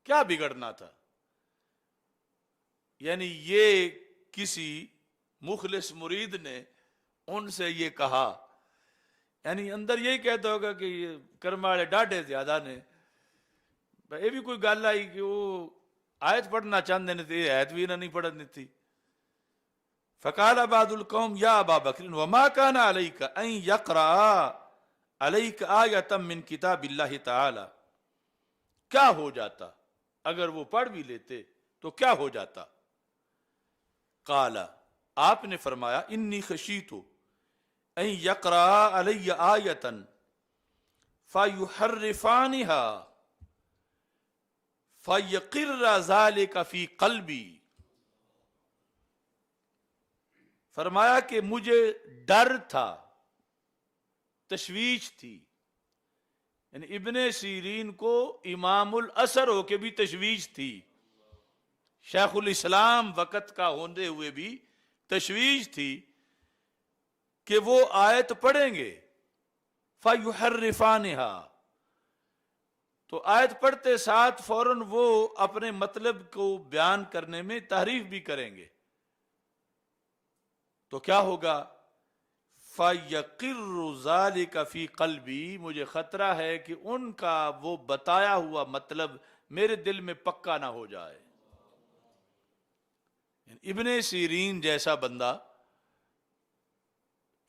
کیا بگڑنا تھا؟ یعنی یہ کسی مخلص مرید نے ان سے یہ کہا، یعنی اندر یہی کہتا ہوگا کہ یہ کرم والے ڈاڈے زیادہ نے، یہ بھی کوئی گل آئی کہ وہ آیت پڑھنا چاہتے نے تھے، آیت بھی نہیں پڑھنی تھی۔ فقال بعض القوم یا ابا بکر وما كان عليك ان يقرأ عليك آیۃ من کتاب اللہ تعالی، کیا ہو جاتا اگر وہ پڑھ بھی لیتے تو کیا ہو جاتا؟ قال، آپ نے فرمایا انی خشیت ان یقرأ علی آیۃ فیحرفانها فیقر ذلک فی قلبی، فرمایا کہ مجھے ڈر تھا، تشویش تھی، یعنی ابن سیرین کو امام الاثر ہو کے بھی تشویش تھی، شیخ الاسلام وقت کا ہوتے ہوئے بھی تشویش تھی کہ وہ آیت پڑھیں گے فَيُحَرِّفَانِهَا، تو آیت پڑھتے ساتھ فوراً وہ اپنے مطلب کو بیان کرنے میں تحریف بھی کریں گے، تو کیا ہوگا؟ فَيَقِرُّ ذَلِكَ فِي قَلْبِي، مجھے خطرہ ہے کہ ان کا وہ بتایا ہوا مطلب میرے دل میں پکا نہ ہو جائے۔ ابن سیرین جیسا بندہ،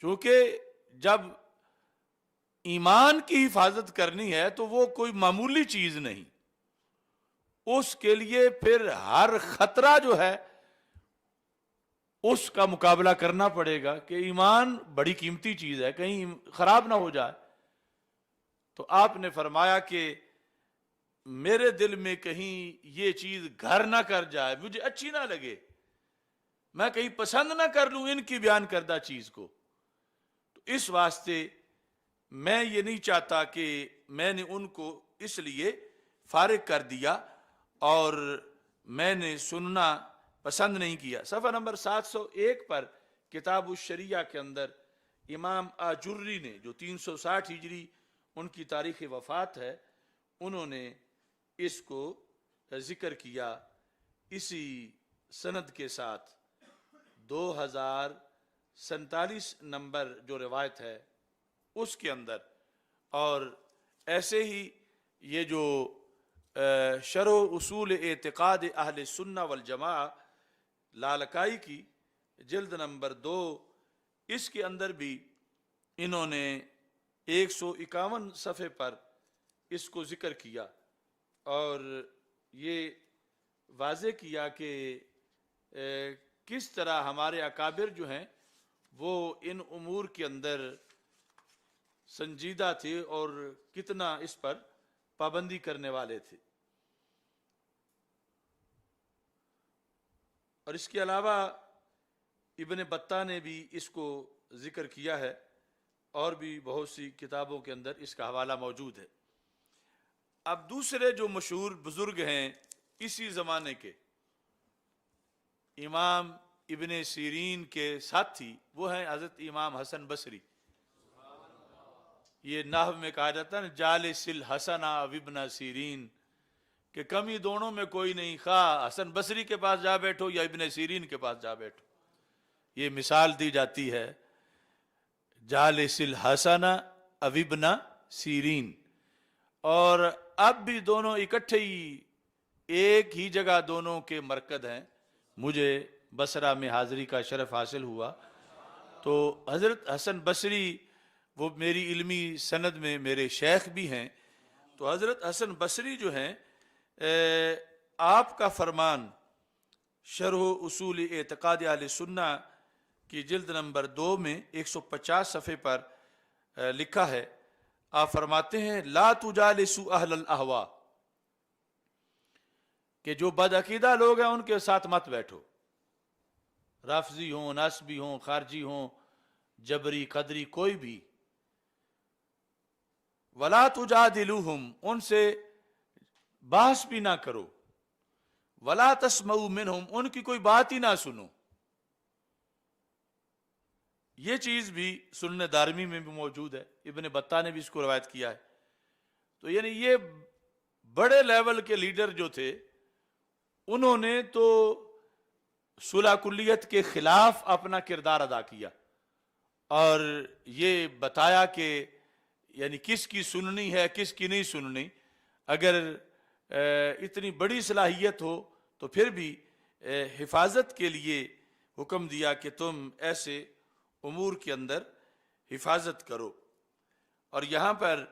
چونکہ جب ایمان کی حفاظت کرنی ہے تو وہ کوئی معمولی چیز نہیں، اس کے لیے پھر ہر خطرہ جو ہے اس کا مقابلہ کرنا پڑے گا کہ ایمان بڑی قیمتی چیز ہے، کہیں خراب نہ ہو جائے۔ تو آپ نے فرمایا کہ میرے دل میں کہیں یہ چیز گھر نہ کر جائے، مجھے اچھی نہ لگے، میں کہیں پسند نہ کر لوں ان کی بیان کردہ چیز کو، تو اس واسطے میں یہ نہیں چاہتا کہ میں نے ان کو اس لیے فارغ کر دیا اور میں نے سننا پسند نہیں کیا۔ صفحہ نمبر 701 پر کتاب الشریعہ کے اندر امام آجری نے، جو 360 ہجری ان کی تاریخ وفات ہے، انہوں نے اس کو ذکر کیا اسی سند کے ساتھ، 2047 نمبر جو روایت ہے اس کے اندر۔ اور ایسے ہی یہ جو شرح اصول اعتقاد اہل سنہ والجماعہ لالکائی کی جلد نمبر 2، اس کے اندر بھی انہوں نے 151 صفحے پر اس کو ذکر کیا اور یہ واضح کیا کہ کس طرح ہمارے اکابر جو ہیں وہ ان امور کے اندر سنجیدہ تھے اور کتنا اس پر پابندی کرنے والے تھے۔ اور اس کے علاوہ ابن بطہ نے بھی اس کو ذکر کیا ہے، اور بھی بہت سی کتابوں کے اندر اس کا حوالہ موجود ہے۔ اب دوسرے جو مشہور بزرگ ہیں اسی زمانے کے، امام ابن سیرین کے ساتھی، وہ ہیں حضرت امام حسن بصری۔ یہ نحو میں کہا جاتا ہے نا جالس الحسن وابن سیرین، کہ کمی دونوں میں کوئی نہیں، خواہ حسن بصری کے پاس جا بیٹھو یا ابن سیرین کے پاس جا بیٹھو. یہ مثال دی جاتی ہے جالس الحسن وابن سیرین. اور اب بھی دونوں اکٹھے ہی ایک ہی جگہ دونوں کے مرکز ہیں. مجھے بصرہ میں حاضری کا شرف حاصل ہوا تو حضرت حسن بصری وہ میری علمی سند میں میرے شیخ بھی ہیں. تو حضرت حسن بصری جو ہیں آپ کا فرمان شرح اصول اعتقاد اہل سنہ کی جلد نمبر 2 میں 150 صفحے پر لکھا ہے. آپ فرماتے ہیں لا تجالسوا اہل الاہواء، کہ جو بد عقیدہ لوگ ہیں ان کے ساتھ مت بیٹھو، رافضی ہوں، ناسبی ہوں، خارجی ہوں، جبری، قدری، کوئی بھی. ولا تجادلوہم، ان سے بحث بھی نہ کرو. ولا تسمعوا منہم، ان کی کوئی بات ہی نہ سنو. یہ چیز بھی سنن دارمی میں بھی موجود ہے، ابن بطہ نے بھی اس کو روایت کیا ہے. تو یعنی یہ بڑے لیول کے لیڈر جو تھے انہوں نے تو صلح کلیت کے خلاف اپنا کردار ادا کیا اور یہ بتایا کہ یعنی کس کی سننی ہے کس کی نہیں سننی. اگر اتنی بڑی صلاحیت ہو تو پھر بھی حفاظت کے لیے حکم دیا کہ تم ایسے امور کے اندر حفاظت کرو. اور یہاں پر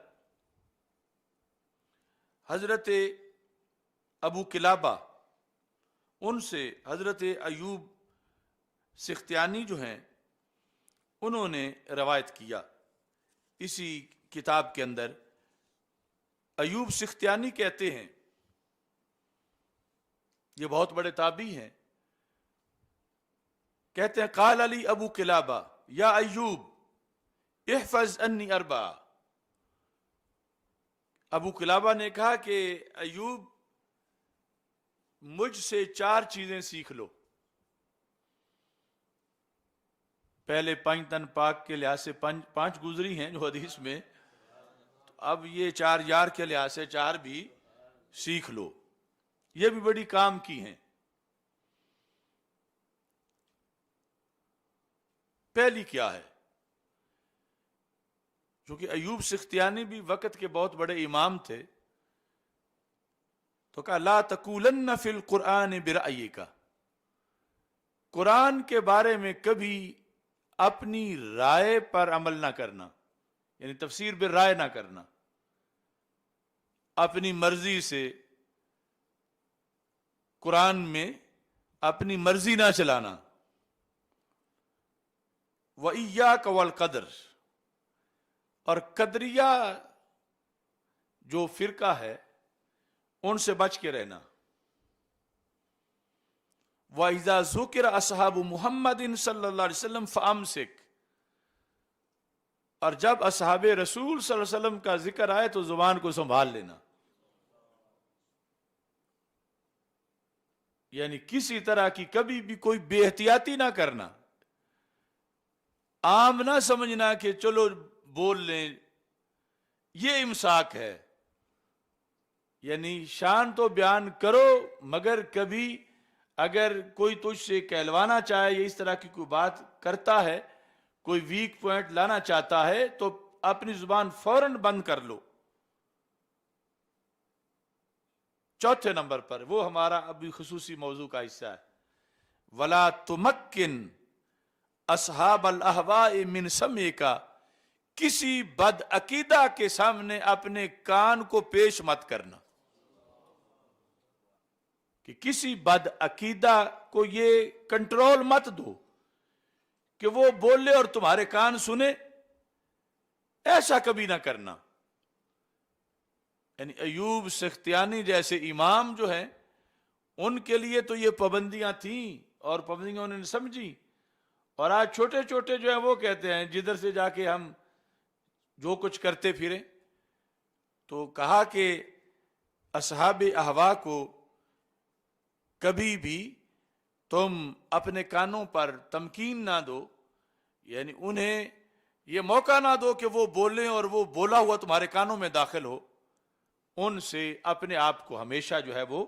حضرت ابو قلابہ ان سے حضرت ایوب سختیانی جو ہیں انہوں نے روایت کیا اسی کتاب کے اندر. ایوب سختیانی کہتے ہیں، یہ بہت بڑے تابعی ہیں، کہتے ہیں قال علی ابو قلابہ یا ایوب احفظ انی اربعہ. ابو قلابہ نے کہا کہ ایوب مجھ سے 4 چیزیں سیکھ لو. پہلے 5 تن پاک کے لحاظ سے 5 گزری ہیں جو حدیث میں، تو اب یہ 4 یار کے لحاظ سے 4 بھی سیکھ لو. یہ بھی بڑی کام کی ہیں. پہلی کیا ہے؟ چونکہ ایوب سختیانی بھی وقت کے بہت بڑے امام تھے تو کہا لا تقولن فی القرآن برأیک، قرآن کے بارے میں کبھی اپنی رائے پر عمل نہ کرنا، یعنی تفسیر بالرائے نہ کرنا، اپنی مرضی سے قرآن میں اپنی مرضی نہ چلانا. وَإِيَّاكَ وَالْقَدْرِ، اور قدریہ جو فرقہ ہے ان سے بچ کے رہنا. وَإِذَا ذُكِرَ أَصْحَابُ مُحَمَّدٍ صلی اللہ علیہ وسلم فَأَمْسِكْ، اور جب اصحاب رسول صلی اللہ علیہ وسلم کا ذکر آئے تو زبان کو سنبھال لینا. یعنی کسی طرح کی کبھی بھی کوئی بے احتیاطی نہ کرنا، عام نہ سمجھنا کہ چلو بول لیں، یہ امساک ہے. یعنی شان تو بیان کرو مگر کبھی اگر کوئی تجھ سے کہلوانا چاہے یا اس طرح کی کوئی بات کرتا ہے، کوئی ویک پوائنٹ لانا چاہتا ہے تو اپنی زبان فوراً بند کر لو. چوتھے نمبر پر وہ ہمارا ابھی خصوصی موضوع کا حصہ ہے، وَلَا تُمَكِّنْ اصحاب الاہواء من سمعک، کسی بد عقیدہ کے سامنے اپنے کان کو پیش مت کرنا. کہ کسی بد عقیدہ کو یہ کنٹرول مت دو کہ وہ بولے اور تمہارے کان سنے، ایسا کبھی نہ کرنا. یعنی ایوب سختیانی جیسے امام جو ہیں ان کے لیے تو یہ پابندیاں تھیں اور پابندیاں انہوں نے سمجھی. اور آج چھوٹے چھوٹے جو ہیں وہ کہتے ہیں جدھر سے جا کے ہم جو کچھ کرتے پھریں. تو کہا کہ اصحاب اہوا کو کبھی بھی تم اپنے کانوں پر تمکین نہ دو، یعنی انہیں یہ موقع نہ دو کہ وہ بولیں اور وہ بولا ہوا تمہارے کانوں میں داخل ہو. ان سے اپنے آپ کو ہمیشہ جو ہے وہ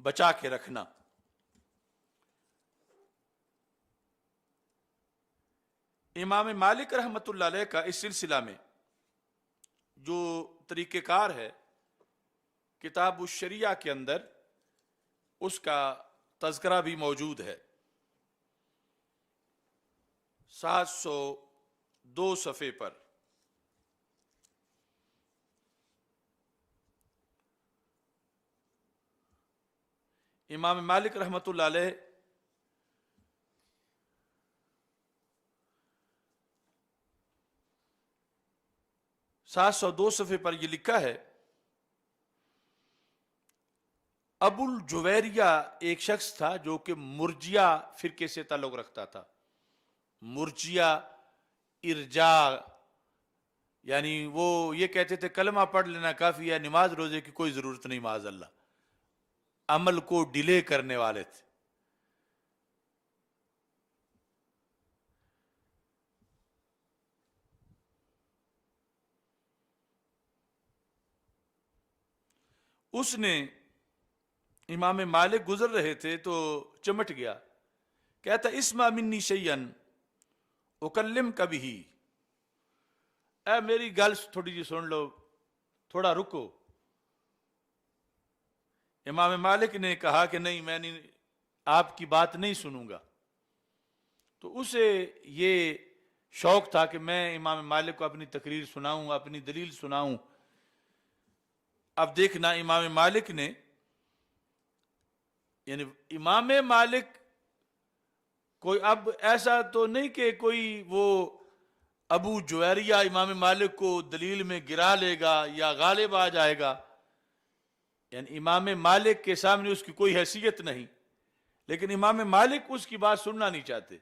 بچا کے رکھنا. امام مالک رحمۃ اللہ علیہ کا اس سلسلہ میں جو طریقہ کار ہے کتاب الشریعہ کے اندر اس کا تذکرہ بھی موجود ہے. 702 صفحے پر امام مالک رحمۃ اللہ علیہ سات سو دو صفحے پر یہ لکھا ہے، ابو الجویریہ ایک شخص تھا جو کہ مرجیہ فرقے سے تعلق رکھتا تھا. مرجیہ ارجاء یعنی وہ یہ کہتے تھے کلمہ پڑھ لینا کافی ہے، نماز روزے کی کوئی ضرورت نہیں، معاذ اللہ. عمل کو ڈیلے کرنے والے تھے. اس نے امام مالک گزر رہے تھے تو چمٹ گیا، کہتا اسمع منی شیئن اکلم کبھی، اے میری گل تھوڑی جی سن لو، تھوڑا رکو. امام مالک نے کہا کہ نہیں، میں نہیں، آپ کی بات نہیں سنوں گا. تو اسے یہ شوق تھا کہ میں امام مالک کو اپنی تقریر سناؤں، اپنی دلیل سناؤں. اب دیکھنا امام مالک نے، یعنی امام مالک کوئی اب ایسا تو نہیں کہ کوئی وہ ابو جویریہ امام مالک کو دلیل میں گرا لے گا یا غالب آ جائے گا. یعنی امام مالک کے سامنے اس کی کوئی حیثیت نہیں، لیکن امام مالک اس کی بات سننا نہیں چاہتے.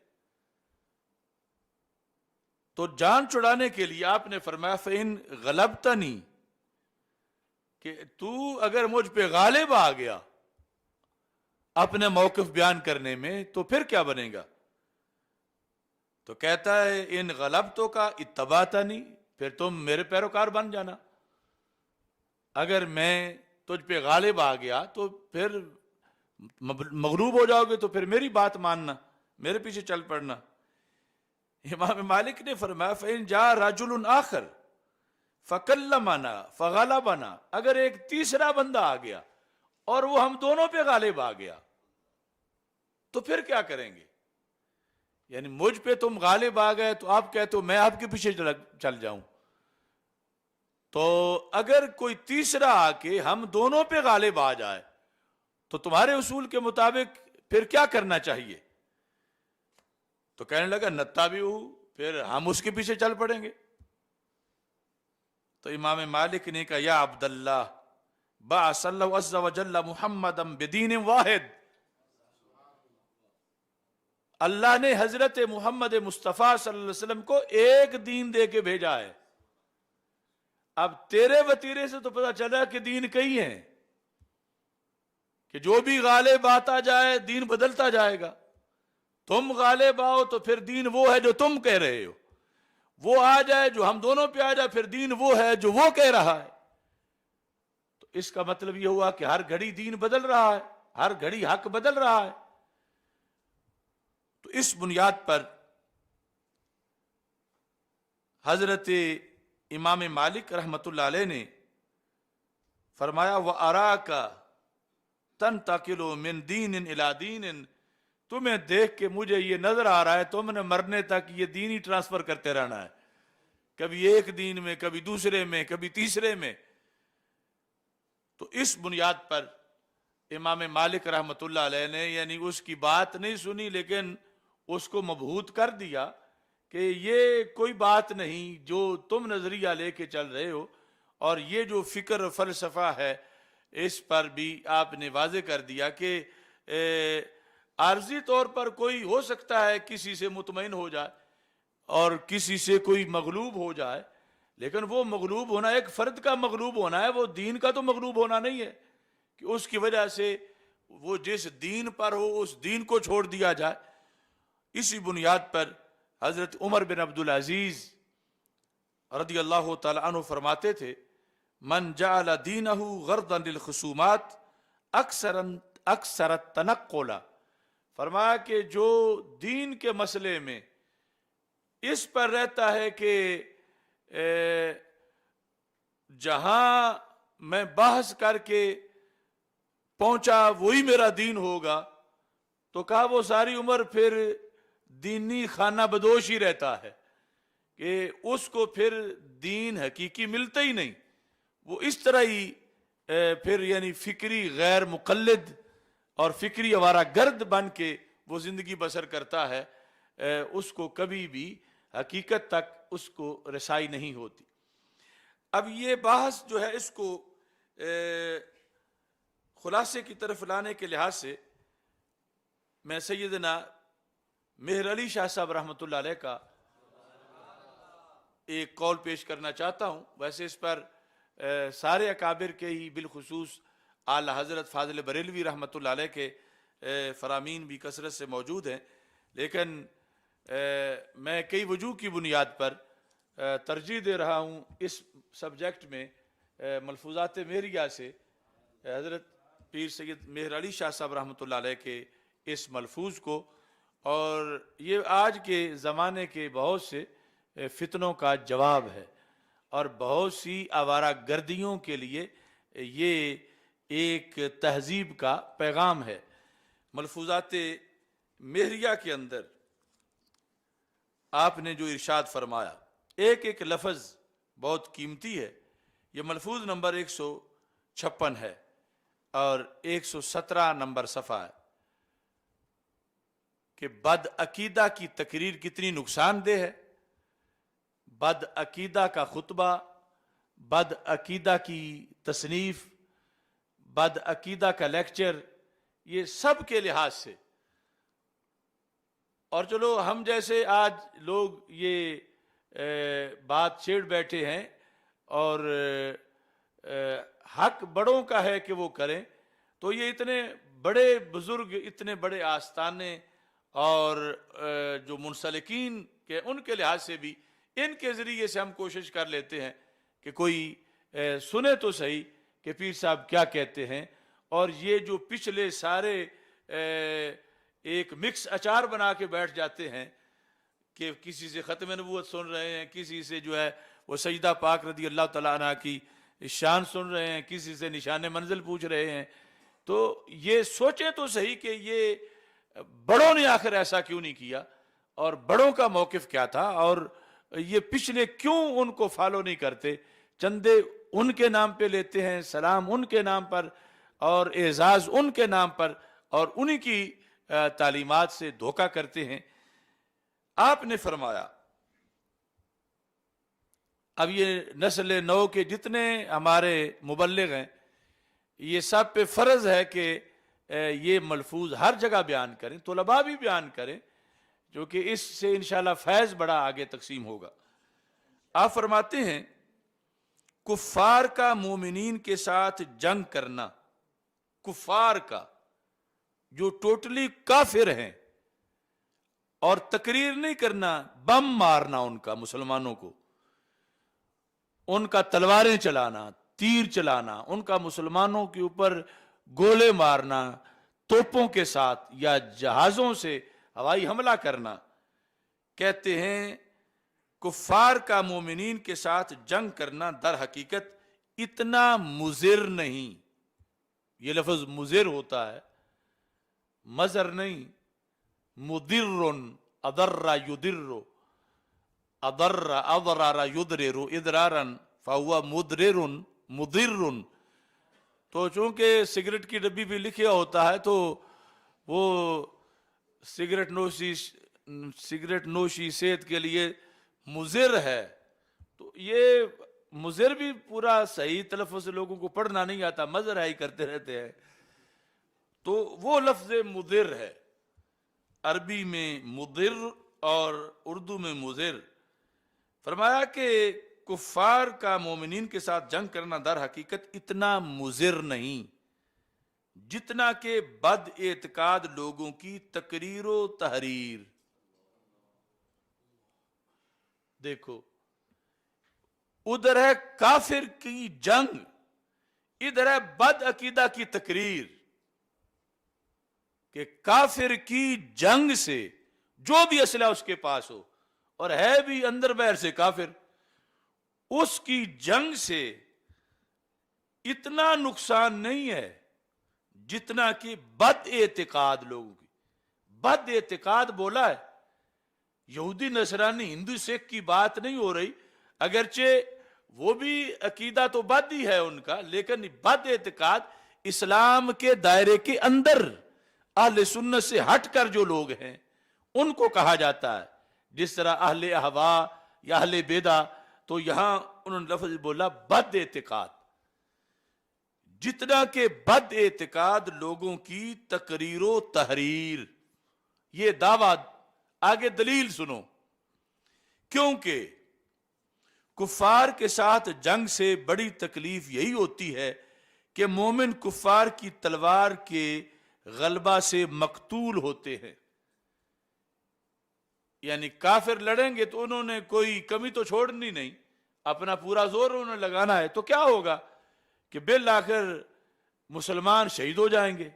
تو جان چھڑانے کے لیے آپ نے فرمایا فَإِن غَلَبْتَنِي، کہ تو اگر مجھ پہ غالب آ گیا اپنے موقف بیان کرنے میں تو پھر کیا بنے گا؟ تو کہتا ہے ان غلبتوں کا اتبعتنی، پھر تم میرے پیروکار بن جانا. اگر میں تجھ پہ غالب آ گیا تو پھر مغلوب ہو جاؤ گے تو پھر میری بات ماننا، میرے پیچھے چل پڑنا. امام مالک نے فرمایا فَإِن جَاءَ رَجُلٌ آخر فَكَلَّمَنَا فَغَلَبَنَا، اگر ایک تیسرا بندہ آ گیا اور وہ ہم دونوں پہ غالب آ گیا تو پھر کیا کریں گے؟ یعنی مجھ پہ تم غالب آ گئے تو آپ کہتے ہو میں آپ کے پیچھے چل جاؤں. تو اگر کوئی تیسرا آ کے ہم دونوں پہ غالب آ جائے تو تمہارے اصول کے مطابق پھر کیا کرنا چاہیے؟ تو کہنے لگا نتابعہ، پھر ہم اس کے پیچھے چل پڑیں گے. تو امام مالک نے کہا یا عبداللہ بعث اللہ عز وجل محمدا بدین واحد، اللہ نے حضرت محمد مصطفیٰ صلی اللہ علیہ وسلم کو ایک دین دے کے بھیجا ہے. اب تیرے وطیرے سے تو پتہ چلا کہ دین کئی ہیں، کہ جو بھی غالب آتا جائے دین بدلتا جائے گا. تم غالب آؤ تو پھر دین وہ ہے جو تم کہہ رہے ہو، وہ آ جائے جو ہم دونوں پہ آ جائے پھر دین وہ ہے جو وہ کہہ رہا ہے. تو اس کا مطلب یہ ہوا کہ ہر گھڑی دین بدل رہا ہے، ہر گھڑی حق بدل رہا ہے. تو اس بنیاد پر حضرت امام مالک رحمۃ اللہ علیہ نے فرمایا وَأَرَاكَ تَنْتَقِلُ مِنْ دِينٍ إِلَى دِينٍ، تمہیں دیکھ کے مجھے یہ نظر آ رہا ہے تم نے مرنے تک یہ دین ہی ٹرانسفر کرتے رہنا ہے، کبھی ایک دین میں، کبھی دوسرے میں، کبھی تیسرے میں. تو اس بنیاد پر امام مالک رحمۃ اللہ علیہ نے یعنی اس کی بات نہیں سنی لیکن اس کو مبہوت کر دیا کہ یہ کوئی بات نہیں جو تم نظریہ لے کے چل رہے ہو. اور یہ جو فکر و فلسفہ ہے اس پر بھی آپ نے واضح کر دیا کہ عارضی طور پر کوئی ہو سکتا ہے کسی سے مطمئن ہو جائے اور کسی سے کوئی مغلوب ہو جائے، لیکن وہ مغلوب ہونا ایک فرد کا مغلوب ہونا ہے، وہ دین کا تو مغلوب ہونا نہیں ہے کہ اس کی وجہ سے وہ جس دین پر ہو اس دین کو چھوڑ دیا جائے. اسی بنیاد پر حضرت عمر بن عبدالعزیز رضی اللہ تعالیٰ عنہ فرماتے تھے من جعل دینہ غرضا للخصومات اکثر التنقل، فرمایا کہ جو دین کے مسئلے میں اس پر رہتا ہے کہ جہاں میں بحث کر کے پہنچا وہی میرا دین ہوگا، تو کہا وہ ساری عمر پھر دینی خانہ بدوش ہی رہتا ہے کہ اس کو پھر دین حقیقی ملتا ہی نہیں، وہ اس طرح ہی پھر یعنی فکری غیر مقلد اور فکری آوارہ گرد بن کے وہ زندگی بسر کرتا ہے، اس کو کبھی بھی حقیقت تک اس کو رسائی نہیں ہوتی۔ اب یہ بحث جو ہے اس کو خلاصے کی طرف لانے کے لحاظ سے میں سیدنا مہر علی شاہ صاحب رحمۃ اللہ علیہ کا ایک قول پیش کرنا چاہتا ہوں۔ ویسے اس پر سارے اکابر کے ہی بالخصوص اعلی حضرت فاضل بریلوی رحمۃ اللہ علیہ کے فرامین بھی کثرت سے موجود ہیں، لیکن میں کئی وجوہ کی بنیاد پر ترجیح دے رہا ہوں اس سبجیکٹ میں ملفوظات مہریہ سے حضرت پیر سید مہر علی شاہ صاحب رحمۃ اللہ علیہ کے اس ملفوظ کو، اور یہ آج کے زمانے کے بہت سے فتنوں کا جواب ہے اور بہت سی آوارہ گردیوں کے لیے یہ ایک تہذیب کا پیغام ہے۔ ملفوظات مہریہ کے اندر آپ نے جو ارشاد فرمایا، ایک ایک لفظ بہت قیمتی ہے۔ یہ ملفوظ نمبر 156 ہے اور 117 نمبر صفحہ ہے کہ بد عقیدہ کی تقریر کتنی نقصان دہ ہے، بد عقیدہ کا خطبہ، بد عقیدہ کی تصنیف، بد عقیدہ کا لیکچر، یہ سب کے لحاظ سے۔ اور چلو ہم جیسے آج لوگ یہ بات چھیڑ بیٹھے ہیں اور حق بڑوں کا ہے کہ وہ کریں، تو یہ اتنے بڑے بزرگ، اتنے بڑے آستانے اور جو منسلکین کے ان کے لحاظ سے بھی ان کے ذریعے سے ہم کوشش کر لیتے ہیں کہ کوئی سنے تو صحیح کہ پیر صاحب کیا کہتے ہیں، اور یہ جو پچھلے سارے ایک مکس اچار بنا کے بیٹھ جاتے ہیں کہ کسی سے ختم نبوت سن رہے ہیں، کسی سے جو ہے وہ سیدہ پاک رضی اللہ تعالیٰ عنہ کی شان سن رہے ہیں، کسی سے نشان منزل پوچھ رہے ہیں، تو یہ سوچیں تو صحیح کہ یہ بڑوں نے آخر ایسا کیوں نہیں کیا اور بڑوں کا موقف کیا تھا، اور یہ پچھلے کیوں ان کو فالو نہیں کرتے، چندے ان کے نام پہ لیتے ہیں، سلام ان کے نام پر اور اعزاز ان کے نام پر، اور انہی کی تعلیمات سے دھوکہ کرتے ہیں۔ آپ نے فرمایا اب یہ نسل نو کے جتنے ہمارے مبلغ ہیں یہ سب پہ فرض ہے کہ یہ ملفوظ ہر جگہ بیان کریں، طلباء بھی بیان کریں، جو کہ اس سے انشاءاللہ فیض بڑا آگے تقسیم ہوگا۔ آپ فرماتے ہیں کفار کا مومنین کے ساتھ جنگ کرنا، کفار کا جو ٹوٹلی کافر ہیں، اور تقریر نہیں کرنا، بم مارنا ان کا، مسلمانوں کو ان کا تلواریں چلانا، تیر چلانا، ان کا مسلمانوں کے اوپر گولے مارنا توپوں کے ساتھ یا جہازوں سے ہوائی حملہ کرنا۔ کہتے ہیں کفار کا مومنین کے ساتھ جنگ کرنا در حقیقت اتنا مضر نہیں، یہ لفظ مضر ہوتا ہے، مضر نہیں، مضر، اضر یضر، اضرر یضرر اضرارا فہو مضرر مضر۔ تو چونکہ سگریٹ کی ڈبی بھی لکھا ہوتا ہے تو وہ سگریٹ نوشی صحت کے لیے مضر ہے، تو یہ مضر بھی پورا صحیح تلفظ سے لوگوں کو پڑھنا نہیں آتا، مضر ہے ہی کرتے رہتے ہیں، تو وہ لفظ مضر ہے، عربی میں مضر اور اردو میں مضر۔ فرمایا کہ کفار کا مومنین کے ساتھ جنگ کرنا در حقیقت اتنا مضر نہیں جتنا کہ بد اعتقاد لوگوں کی تقریر و تحریر۔ دیکھو ادھر ہے کافر کی جنگ، ادھر ہے بد عقیدہ کی تقریر کہ کافر کی جنگ سے جو بھی اسلحہ اس کے پاس ہو، اور ہے بھی اندر بہر سے کافر، اس کی جنگ سے اتنا نقصان نہیں ہے جتنا کہ بد اعتقاد لوگوں کی. بد اعتقاد بولا ہے، یہودی نصرانی ہندو سکھ کی بات نہیں ہو رہی، اگرچہ وہ بھی عقیدہ تو بد ہی ہے ان کا، لیکن بد اعتقاد اسلام کے دائرے کے اندر اہل سنت سے ہٹ کر جو لوگ ہیں ان کو کہا جاتا ہے. جس طرح اہل احوا یا اہل بیدع، تو یہاں انہوں نے لفظ بولا بد اعتقاد. جتنا کہ بد اعتقاد لوگوں کی تقریر و تحریر، یہ دعویٰ. آگے دلیل سنو. کیونکہ کفار کے ساتھ جنگ سے بڑی تکلیف یہی ہوتی ہے کہ مومن کفار کی تلوار کے غلبہ سے مقتول ہوتے ہیں. یعنی کافر لڑیں گے تو انہوں نے کوئی کمی تو چھوڑنی نہیں، اپنا پورا زور انہوں نے لگانا ہے، تو کیا ہوگا کہ بالآخر مسلمان شہید ہو جائیں گے.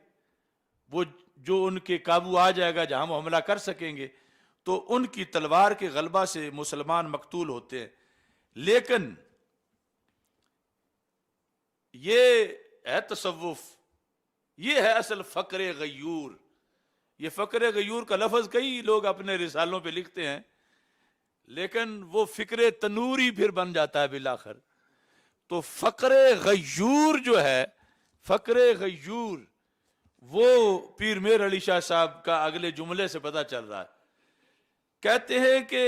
وہ جو ان کے قابو آ جائے گا جہاں وہ حملہ کر سکیں گے، تو ان کی تلوار کے غلبہ سے مسلمان مقتول ہوتے ہیں. لیکن یہ ہے تصوف، یہ ہے اصل فقر غیور. یہ فقر غیور کا لفظ کئی لوگ اپنے رسالوں پہ لکھتے ہیں، لیکن وہ فکر تنوری پھر بن جاتا ہے بالآخر. تو فقر غیور جو ہے، فقر غیور، وہ پیر میر علی شاہ صاحب کا اگلے جملے سے پتہ چل رہا ہے. کہتے ہیں کہ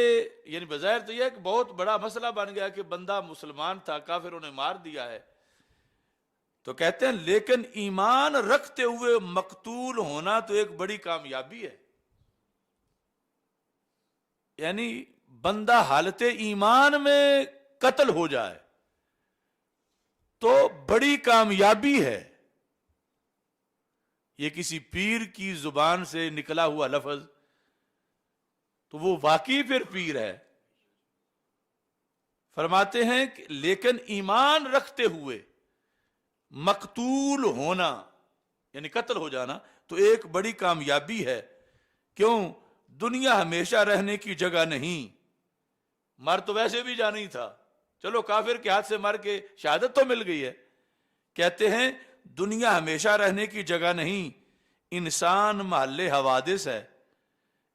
یعنی بظاہر تو یہ کہ بہت بڑا مسئلہ بن گیا کہ بندہ مسلمان تھا، کافروں نے مار دیا ہے، تو کہتے ہیں لیکن ایمان رکھتے ہوئے مقتول ہونا تو ایک بڑی کامیابی ہے. یعنی بندہ حالت ایمان میں قتل ہو جائے تو بڑی کامیابی ہے. یہ کسی پیر کی زبان سے نکلا ہوا لفظ تو وہ واقعی پھر پیر ہے. فرماتے ہیں کہ لیکن ایمان رکھتے ہوئے مقتول ہونا یعنی قتل ہو جانا تو ایک بڑی کامیابی ہے. کیوں؟ دنیا ہمیشہ رہنے کی جگہ نہیں. مر تو ویسے بھی جانا ہی تھا، چلو کافر کے ہاتھ سے مر کے شہادت تو مل گئی ہے. کہتے ہیں دنیا ہمیشہ رہنے کی جگہ نہیں، انسان محل حوادث ہے.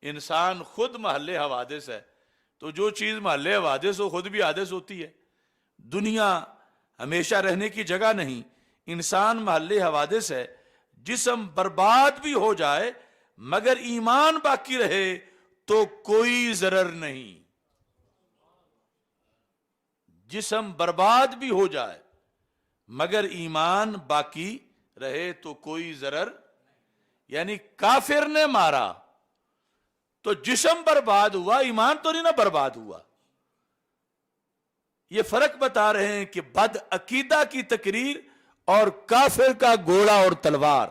انسان خود محل حوادث ہے. تو جو چیز محل حوادث ہو خود بھی حادث ہوتی ہے. دنیا ہمیشہ رہنے کی جگہ نہیں، انسان محل حوادث ہے. جسم برباد بھی ہو جائے مگر ایمان باقی رہے تو کوئی ضرر نہیں. جسم برباد بھی ہو جائے مگر ایمان باقی رہے تو کوئی ضرر. یعنی کافر نے مارا تو جسم برباد ہوا، ایمان تو نہیں نہ برباد ہوا. یہ فرق بتا رہے ہیں کہ بد عقیدہ کی تقریر اور کافر کا گھوڑا اور تلوار.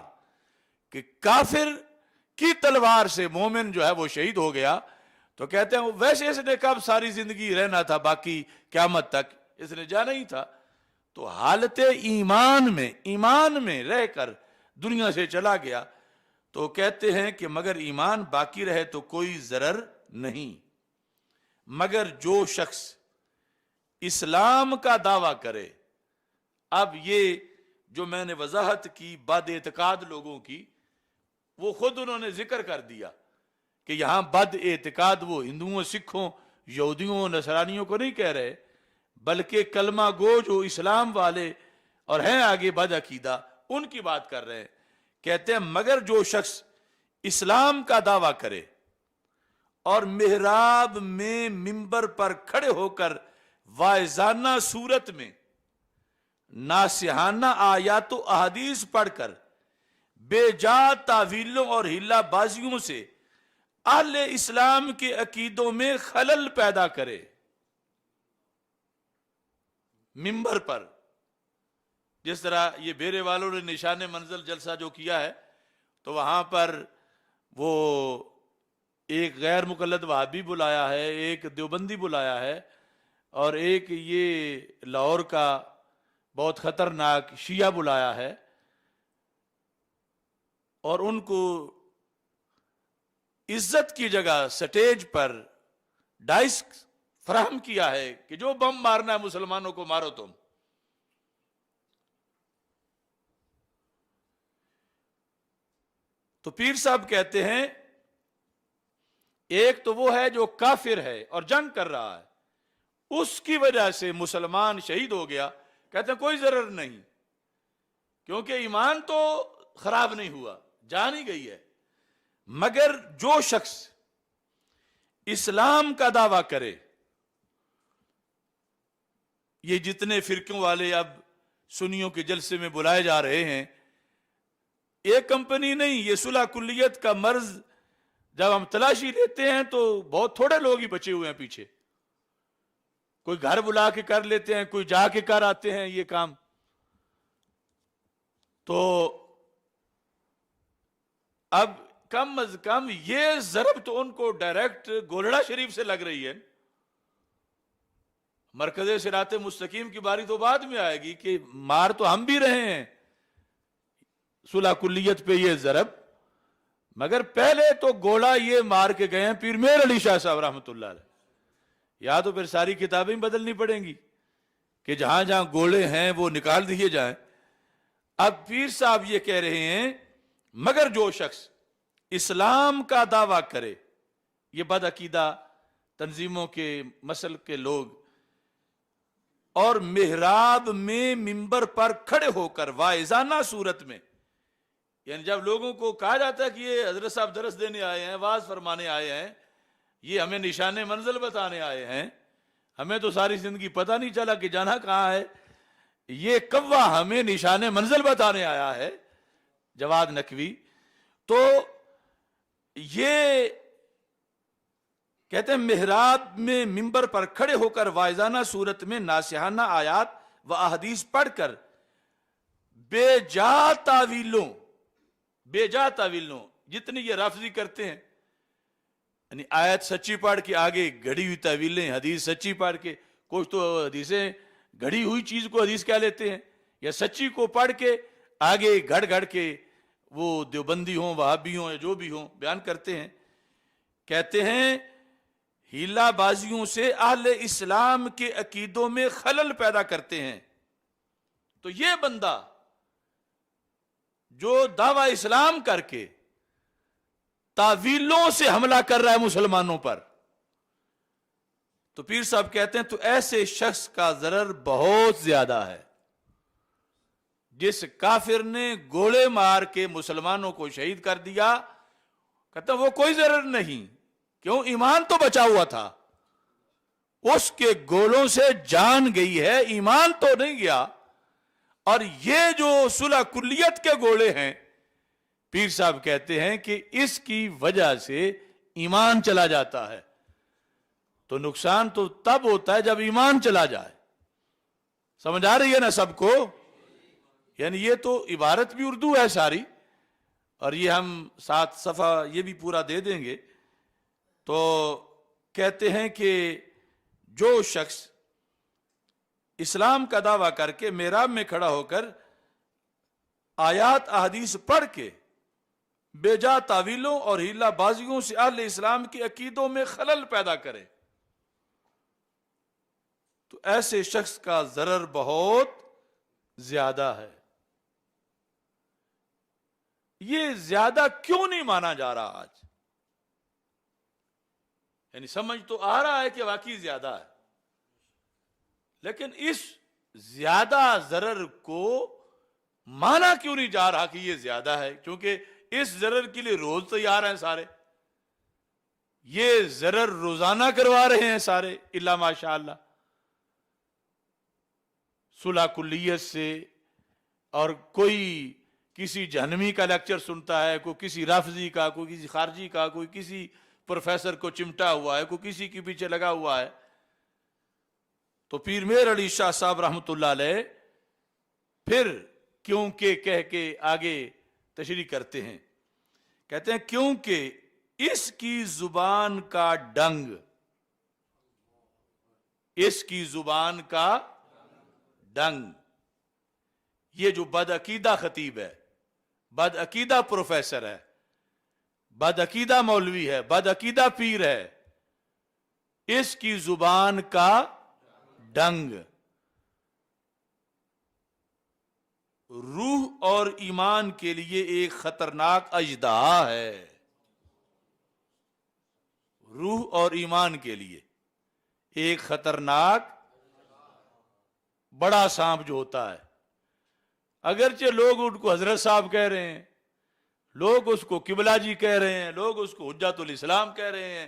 کہ کافر کی تلوار سے مومن جو ہے وہ شہید ہو گیا تو کہتے ہیں ویسے اس نے کب ساری زندگی رہنا تھا، باقی قیامت تک اس نے جانا ہی تھا. تو حالت ایمان میں رہ کر دنیا سے چلا گیا تو کہتے ہیں کہ مگر ایمان باقی رہے تو کوئی ضرر نہیں. مگر جو شخص اسلام کا دعویٰ کرے، اب یہ جو میں نے وضاحت کی بد اعتقاد لوگوں کی، وہ خود انہوں نے ذکر کر دیا کہ یہاں بد اعتقاد وہ ہندوؤں، سکھوں، یہودیوں، نصرانیوں کو نہیں کہہ رہے، بلکہ کلمہ گو جو اسلام والے اور ہیں آگے بد عقیدہ ان کی بات کر رہے ہیں. کہتے ہیں مگر جو شخص اسلام کا دعویٰ کرے اور محراب میں منبر پر کھڑے ہو کر واعظانہ صورت میں ناصحانہ آیات و احادیث پڑھ کر بے جا تعویلوں اور ہلا بازیوں سے اہل اسلام کے عقیدوں میں خلل پیدا کرے. منبر پر جس طرح یہ بیرے والوں نے نشان منزل جلسہ جو کیا ہے تو وہاں پر وہ ایک غیر مقلد وہابی بلایا ہے، ایک دیوبندی بلایا ہے، اور ایک یہ لاہور کا بہت خطرناک شیعہ بلایا ہے اور ان کو عزت کی جگہ سٹیج پر ڈائس فراہم کیا ہے کہ جو بم مارنا ہے مسلمانوں کو مارو تم. تو پیر صاحب کہتے ہیں ایک تو وہ ہے جو کافر ہے اور جنگ کر رہا ہے, اس کی وجہ سے مسلمان شہید ہو گیا, کہتے ہیں کوئی ضرر نہیں, کیونکہ ایمان تو خراب نہیں ہوا, جان ہی گئی ہے. مگر جو شخص اسلام کا دعویٰ کرے, یہ جتنے فرقوں والے اب سنیوں کے جلسے میں بلائے جا رہے ہیں, ایک کمپنی نہیں, یہ صلح کلیت کا مرض جب ہم تلاشی لیتے ہیں تو بہت تھوڑے لوگ ہی بچے ہوئے ہیں پیچھے. کوئی گھر بلا کے کر لیتے ہیں, کوئی جا کے کر آتے ہیں یہ کام. تو اب کم از کم یہ ضرب تو ان کو ڈائریکٹ گولڑا شریف سے لگ رہی ہے. مرکز صراط مستقیم کی باری تو بعد میں آئے گی کہ مار تو ہم بھی رہے ہیں صلح کلیت پہ یہ ضرب, مگر پہلے تو گولا یہ مار کے گئے ہیں پیر میر علی شاہ صاحب رحمۃ اللہ علیہ. یا تو پھر ساری کتابیں بدلنی پڑیں گی کہ جہاں جہاں گولے ہیں وہ نکال دیے جائیں. اب پیر صاحب یہ کہہ رہے ہیں مگر جو شخص اسلام کا دعویٰ کرے, یہ بد عقیدہ تنظیموں کے مسل کے لوگ, اور محراب میں منبر پر کھڑے ہو کر واعظانہ صورت میں, یعنی جب لوگوں کو کہا جاتا ہے کہ یہ حضرت صاحب درس دینے آئے ہیں, واعظ فرمانے آئے ہیں, یہ ہمیں نشان منزل بتانے آئے ہیں, ہمیں تو ساری زندگی پتہ نہیں چلا کہ جانا کہاں ہے, یہ کوا ہمیں نشان منزل بتانے آیا ہے, جواد نقوی. تو یہ کہتے ہیں محراب میں منبر پر کھڑے ہو کر واعظانہ صورت میں ناصحانہ آیات و احادیث پڑھ کر بے جا تعویلوں جتنی یہ رافضی کرتے ہیں, یعنی آیت سچی پڑھ کے آگے گھڑی ہوئی تعویلیں, حدیث سچی پڑھ کے, کچھ تو حدیثیں گھڑی ہوئی چیز کو حدیث کہہ لیتے ہیں, یا سچی کو پڑھ کے آگے گھڑ گھڑ کے وہ دیوبندی ہوں, وہابی ہوں, یا جو بھی ہوں بیان کرتے ہیں. کہتے ہیں ہیلا بازیوں سے اہل اسلام کے عقیدوں میں خلل پیدا کرتے ہیں. تو یہ بندہ جو دعویٰ اسلام کر کے تعویلوں سے حملہ کر رہا ہے مسلمانوں پر, تو پیر صاحب کہتے ہیں تو ایسے شخص کا ضرر بہت زیادہ ہے. جس کافر نے گولے مار کے مسلمانوں کو شہید کر دیا, کہتا وہ کوئی ضرر نہیں, کیوں, ایمان تو بچا ہوا تھا, اس کے گولوں سے جان گئی ہے, ایمان تو نہیں گیا. اور یہ جو صلح کلیت کے گولے ہیں, پیر صاحب کہتے ہیں کہ اس کی وجہ سے ایمان چلا جاتا ہے. تو نقصان تو تب ہوتا ہے جب ایمان چلا جائے. سمجھ آ رہی ہے نا سب کو؟ یعنی یہ تو عبارت بھی اردو ہے ساری, اور یہ ہم 7 صفحہ یہ بھی پورا دے دیں گے. تو کہتے ہیں کہ جو شخص اسلام کا دعویٰ کر کے محراب میں کھڑا ہو کر آیات احادیث پڑھ کے بے جا تعویلوں اور ہیلا بازیوں سے اہل اسلام کے عقیدوں میں خلل پیدا کرے, تو ایسے شخص کا ضرر بہت زیادہ ہے. یہ زیادہ کیوں نہیں مانا جا رہا آج؟ یعنی سمجھ تو آ رہا ہے کہ واقعی زیادہ ہے, لیکن اس زیادہ ضرر کو مانا کیوں نہیں جا رہا کہ یہ زیادہ ہے؟ کیونکہ اس ضرر کے لیے روز تیار ہیں سارے, یہ ضرر روزانہ کروا رہے ہیں سارے الا ماشاء اللہ. صلح کلیت سے, اور کوئی کسی جہنمی کا لیکچر سنتا ہے, کوئی کسی رافضی کا, کوئی کسی خارجی کا, کوئی کسی پروفیسر کو چمٹا ہوا ہے, کوئی کسی کے پیچھے لگا ہوا ہے. تو پیر میر علی شاہ صاحب رحمۃ اللہ علیہ پھر کیونکہ کہہ کے آگے تشریح کرتے ہیں, کہتے ہیں کیونکہ اس کی زبان کا ڈنگ, اس کی زبان کا ڈنگ. یہ جو بدعقیدہ خطیب ہے، بدعقیدہ پروفیسر ہے، بدعقیدہ مولوی ہے، بدعقیدہ پیر ہے، اس کی زبان کا ڈنگ روح اور ایمان کے لیے ایک خطرناک اژدہا ہے. روح اور ایمان کے لیے ایک خطرناک بڑا سانپ جو ہوتا ہے. اگرچہ لوگ ان کو حضرت صاحب کہہ رہے ہیں، لوگ اس کو قبلہ جی کہہ رہے ہیں، لوگ اس کو حجت الاسلام کہہ رہے ہیں،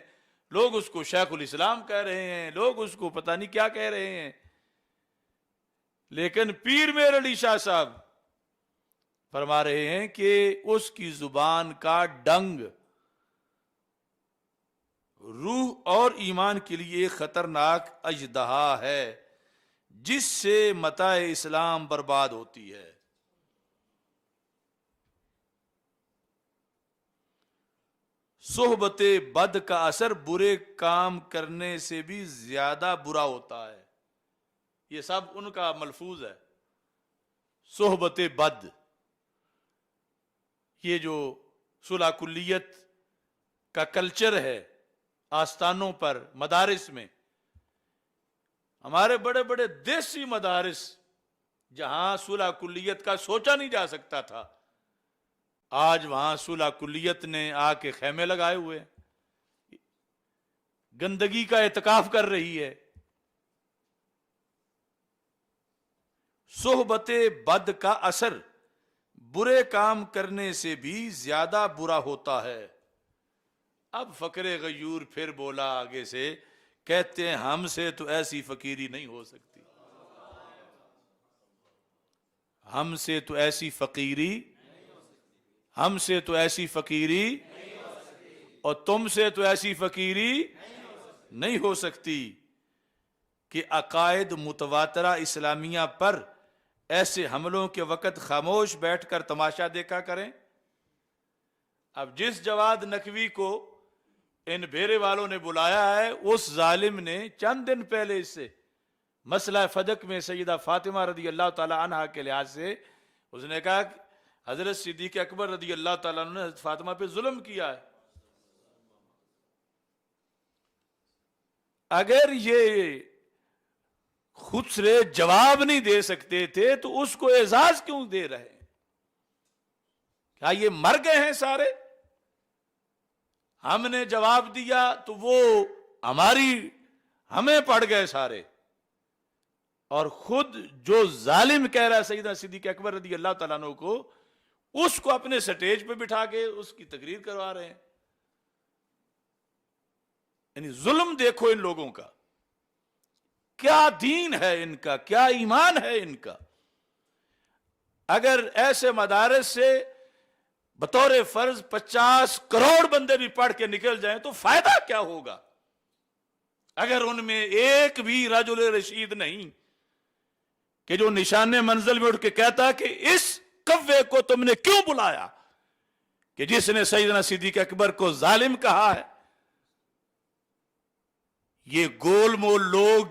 لوگ اس کو شیخ الاسلام کہہ رہے ہیں، لوگ اس کو پتہ نہیں کیا کہہ رہے ہیں، لیکن پیر میر علی شاہ صاحب فرما رہے ہیں کہ اس کی زبان کا ڈنگ روح اور ایمان کے لیے خطرناک اژدہا ہے جس سے متاع اسلام برباد ہوتی ہے. صحبت بد کا اثر برے کام کرنے سے بھی زیادہ برا ہوتا ہے. یہ سب ان کا ملفوظ ہے. صحبت بد، یہ جو صلح کلیت کا کلچر ہے آستانوں پر، مدارس میں، ہمارے بڑے بڑے دیسی مدارس جہاں صلح کلیت کا سوچا نہیں جا سکتا تھا، آج وہاں صلح کلیت نے آ کے خیمے لگائے ہوئے ہیں، گندگی کا اعتکاف کر رہی ہے. صحبت بد کا اثر برے کام کرنے سے بھی زیادہ برا ہوتا ہے. اب فقر غیور پھر بولا آگے سے، کہتے ہیں ہم سے تو ایسی فقیری نہیں ہو سکتی، ہم سے تو ایسی فقیری، ہم سے تو ایسی فقیری اور تم سے تو ایسی فقیری نہیں ہو سکتی کہ عقائد متواترہ اسلامیہ پر ایسے حملوں کے وقت خاموش بیٹھ کر تماشا دیکھا کریں. اب جس جواد نقوی کو ان بھیرے والوں نے بلایا ہے، اس ظالم نے چند دن پہلے اس سے مسئلہ فدق میں سیدہ فاطمہ رضی اللہ تعالی عنہا کے لحاظ سے اس نے کہا کہ حضرت صدیق اکبر رضی اللہ تعالیٰ عنہ نے حضرت فاطمہ پہ ظلم کیا ہے. اگر یہ خود سے جواب نہیں دے سکتے تھے تو اس کو اعزاز کیوں دے رہے ہیں؟ کیا یہ مر گئے ہیں سارے؟ ہم نے جواب دیا تو وہ ہمیں پڑ گئے سارے. اور خود جو ظالم کہہ رہا ہے سیدنا صدیق اکبر رضی اللہ تعالیٰ عنہ کو، اس کو اپنے سٹیج پہ بٹھا کے اس کی تقریر کروا رہے ہیں. یعنی ظلم دیکھو ان لوگوں کا، کیا دین ہے ان کا، کیا ایمان ہے ان کا. اگر ایسے مدارس سے بطور فرض 50 کروڑ بندے بھی پڑھ کے نکل جائیں تو فائدہ کیا ہوگا اگر ان میں ایک بھی رجل رشید نہیں کہ جو نشان منزل میں اٹھ کے کہتا کہ اس کوے کو تم نے کیوں بلایا کہ جس نے سیدنا صدیق اکبر کو ظالم کہا ہے. یہ گول مول لوگ،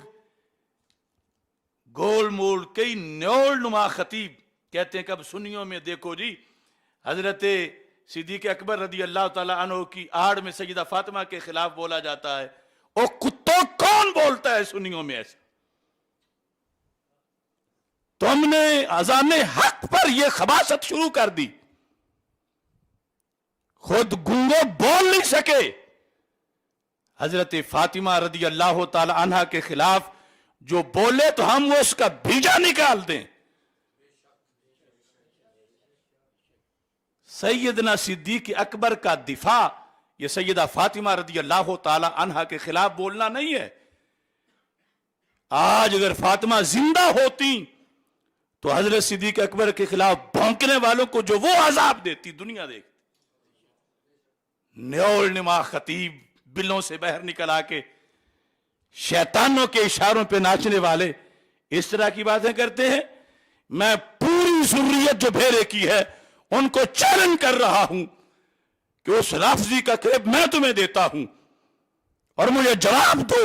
گول مول کئی نیول نما خطیب کہتے ہیں کہ اب سنیوں میں دیکھو جی حضرت صدیق اکبر رضی اللہ تعالی عنہ کی آڑ میں سیدہ فاطمہ کے خلاف بولا جاتا ہے. اور کتوں کون بولتا ہے سنیوں میں ایسے؟ تم نے اذان حق پر یہ خباثت شروع کر دی. خود گونگے بول نہیں سکے، حضرت فاطمہ رضی اللہ تعالی عنہ کے خلاف جو بولے تو ہم اس کا بیجا نکال دیں. سیدنا صدیق اکبر کا دفاع یہ سیدہ فاطمہ رضی اللہ تعالی عنہ کے خلاف بولنا نہیں ہے. آج اگر فاطمہ زندہ ہوتی تو حضرت صدیق اکبر کے خلاف بھونکنے والوں کو جو وہ عذاب دیتی دنیا دیکھتی. نیول نما خطیب بلوں سے باہر نکل آ کے شیطانوں کے اشاروں پہ ناچنے والے اس طرح کی باتیں کرتے ہیں. میں پوری ضروریت جو بھیرے کی ہے ان کو چیلنج کر رہا ہوں کہ اس لفظی کا قریب میں تمہیں دیتا ہوں اور مجھے جواب دو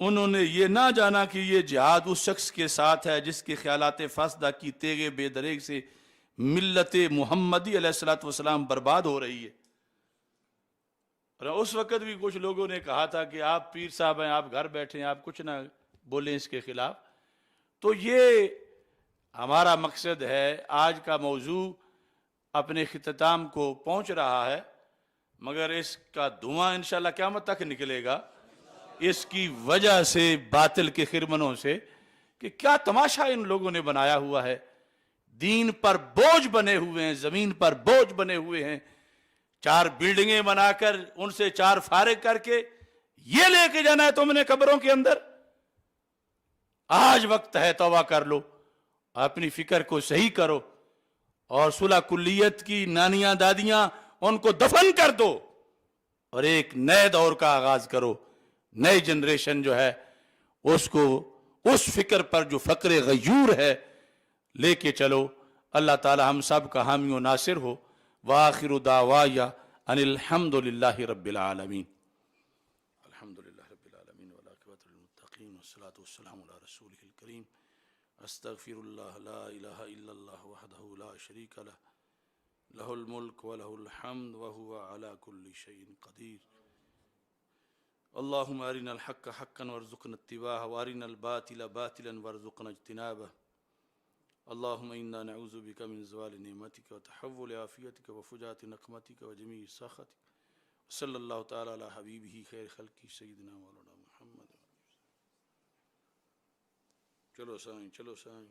انہوں نے یہ نہ جانا کہ یہ جہاد اس شخص کے ساتھ ہے جس کے خیالات فاسدہ کی تیغ بے دریغ سے ملت محمدی علیہ السلام برباد ہو رہی ہے۔ اور اس وقت بھی کچھ لوگوں نے کہا تھا کہ آپ پیر صاحب ہیں، آپ گھر بیٹھے ہیں، آپ کچھ نہ بولیں اس کے خلاف۔ تو یہ ہمارا مقصد ہے۔ آج کا موضوع اپنے اختتام کو پہنچ رہا ہے، مگر اس کا دھواں انشاءاللہ قیامت تک نکلے گا، اس کی وجہ سے باطل کے خرمنوں سے، کہ کیا تماشا ان لوگوں نے بنایا ہوا ہے۔ دین پر بوجھ بنے ہوئے ہیں، زمین پر بوجھ بنے ہوئے ہیں، 4 بلڈنگیں بنا کر ان سے 4 فارغ کر کے یہ لے کے جانا ہے تم نے قبروں کے اندر۔ آج وقت ہے، توبہ کر لو، اپنی فکر کو صحیح کرو، اور صلح کلیت کی نانیاں دادیاں ان کو دفن کر دو، اور ایک نئے دور کا آغاز کرو۔ نئی جنریشن جو ہے اس کو اس فکر پر جو فقر غیور ہے لے کے چلو۔ اللہ تعالی ہم سب کا حامی و ناصر ہو۔ وآخر دعوایا ان الحمد للہ رب العالمین۔ الحمد للہ رب العالمین والعاقبۃ للمتقین والصلاۃ والسلام علی رسولہ الکریم۔ استغفر اللہ لا الہ الا اللہ وحدہ لا شریک لہ، لہ الملک ولہ الحمد وہو علی کل شیء قدیر۔ اللہم ارنا الحق حقا وارزقنا اتباعہ، وارنا الباطل باطلا وارزقنا اجتنابہ۔ اللہم انا نعوذ بک من زوال نعمتک وتحول عافیتک وفجاءۃ نقمتک وجمیع سخطک۔ صلی اللہ تعالی علی حبیبہ خیر خلقہ سیدنا مولانا محمد۔ چلو سائیں، چلو سائیں۔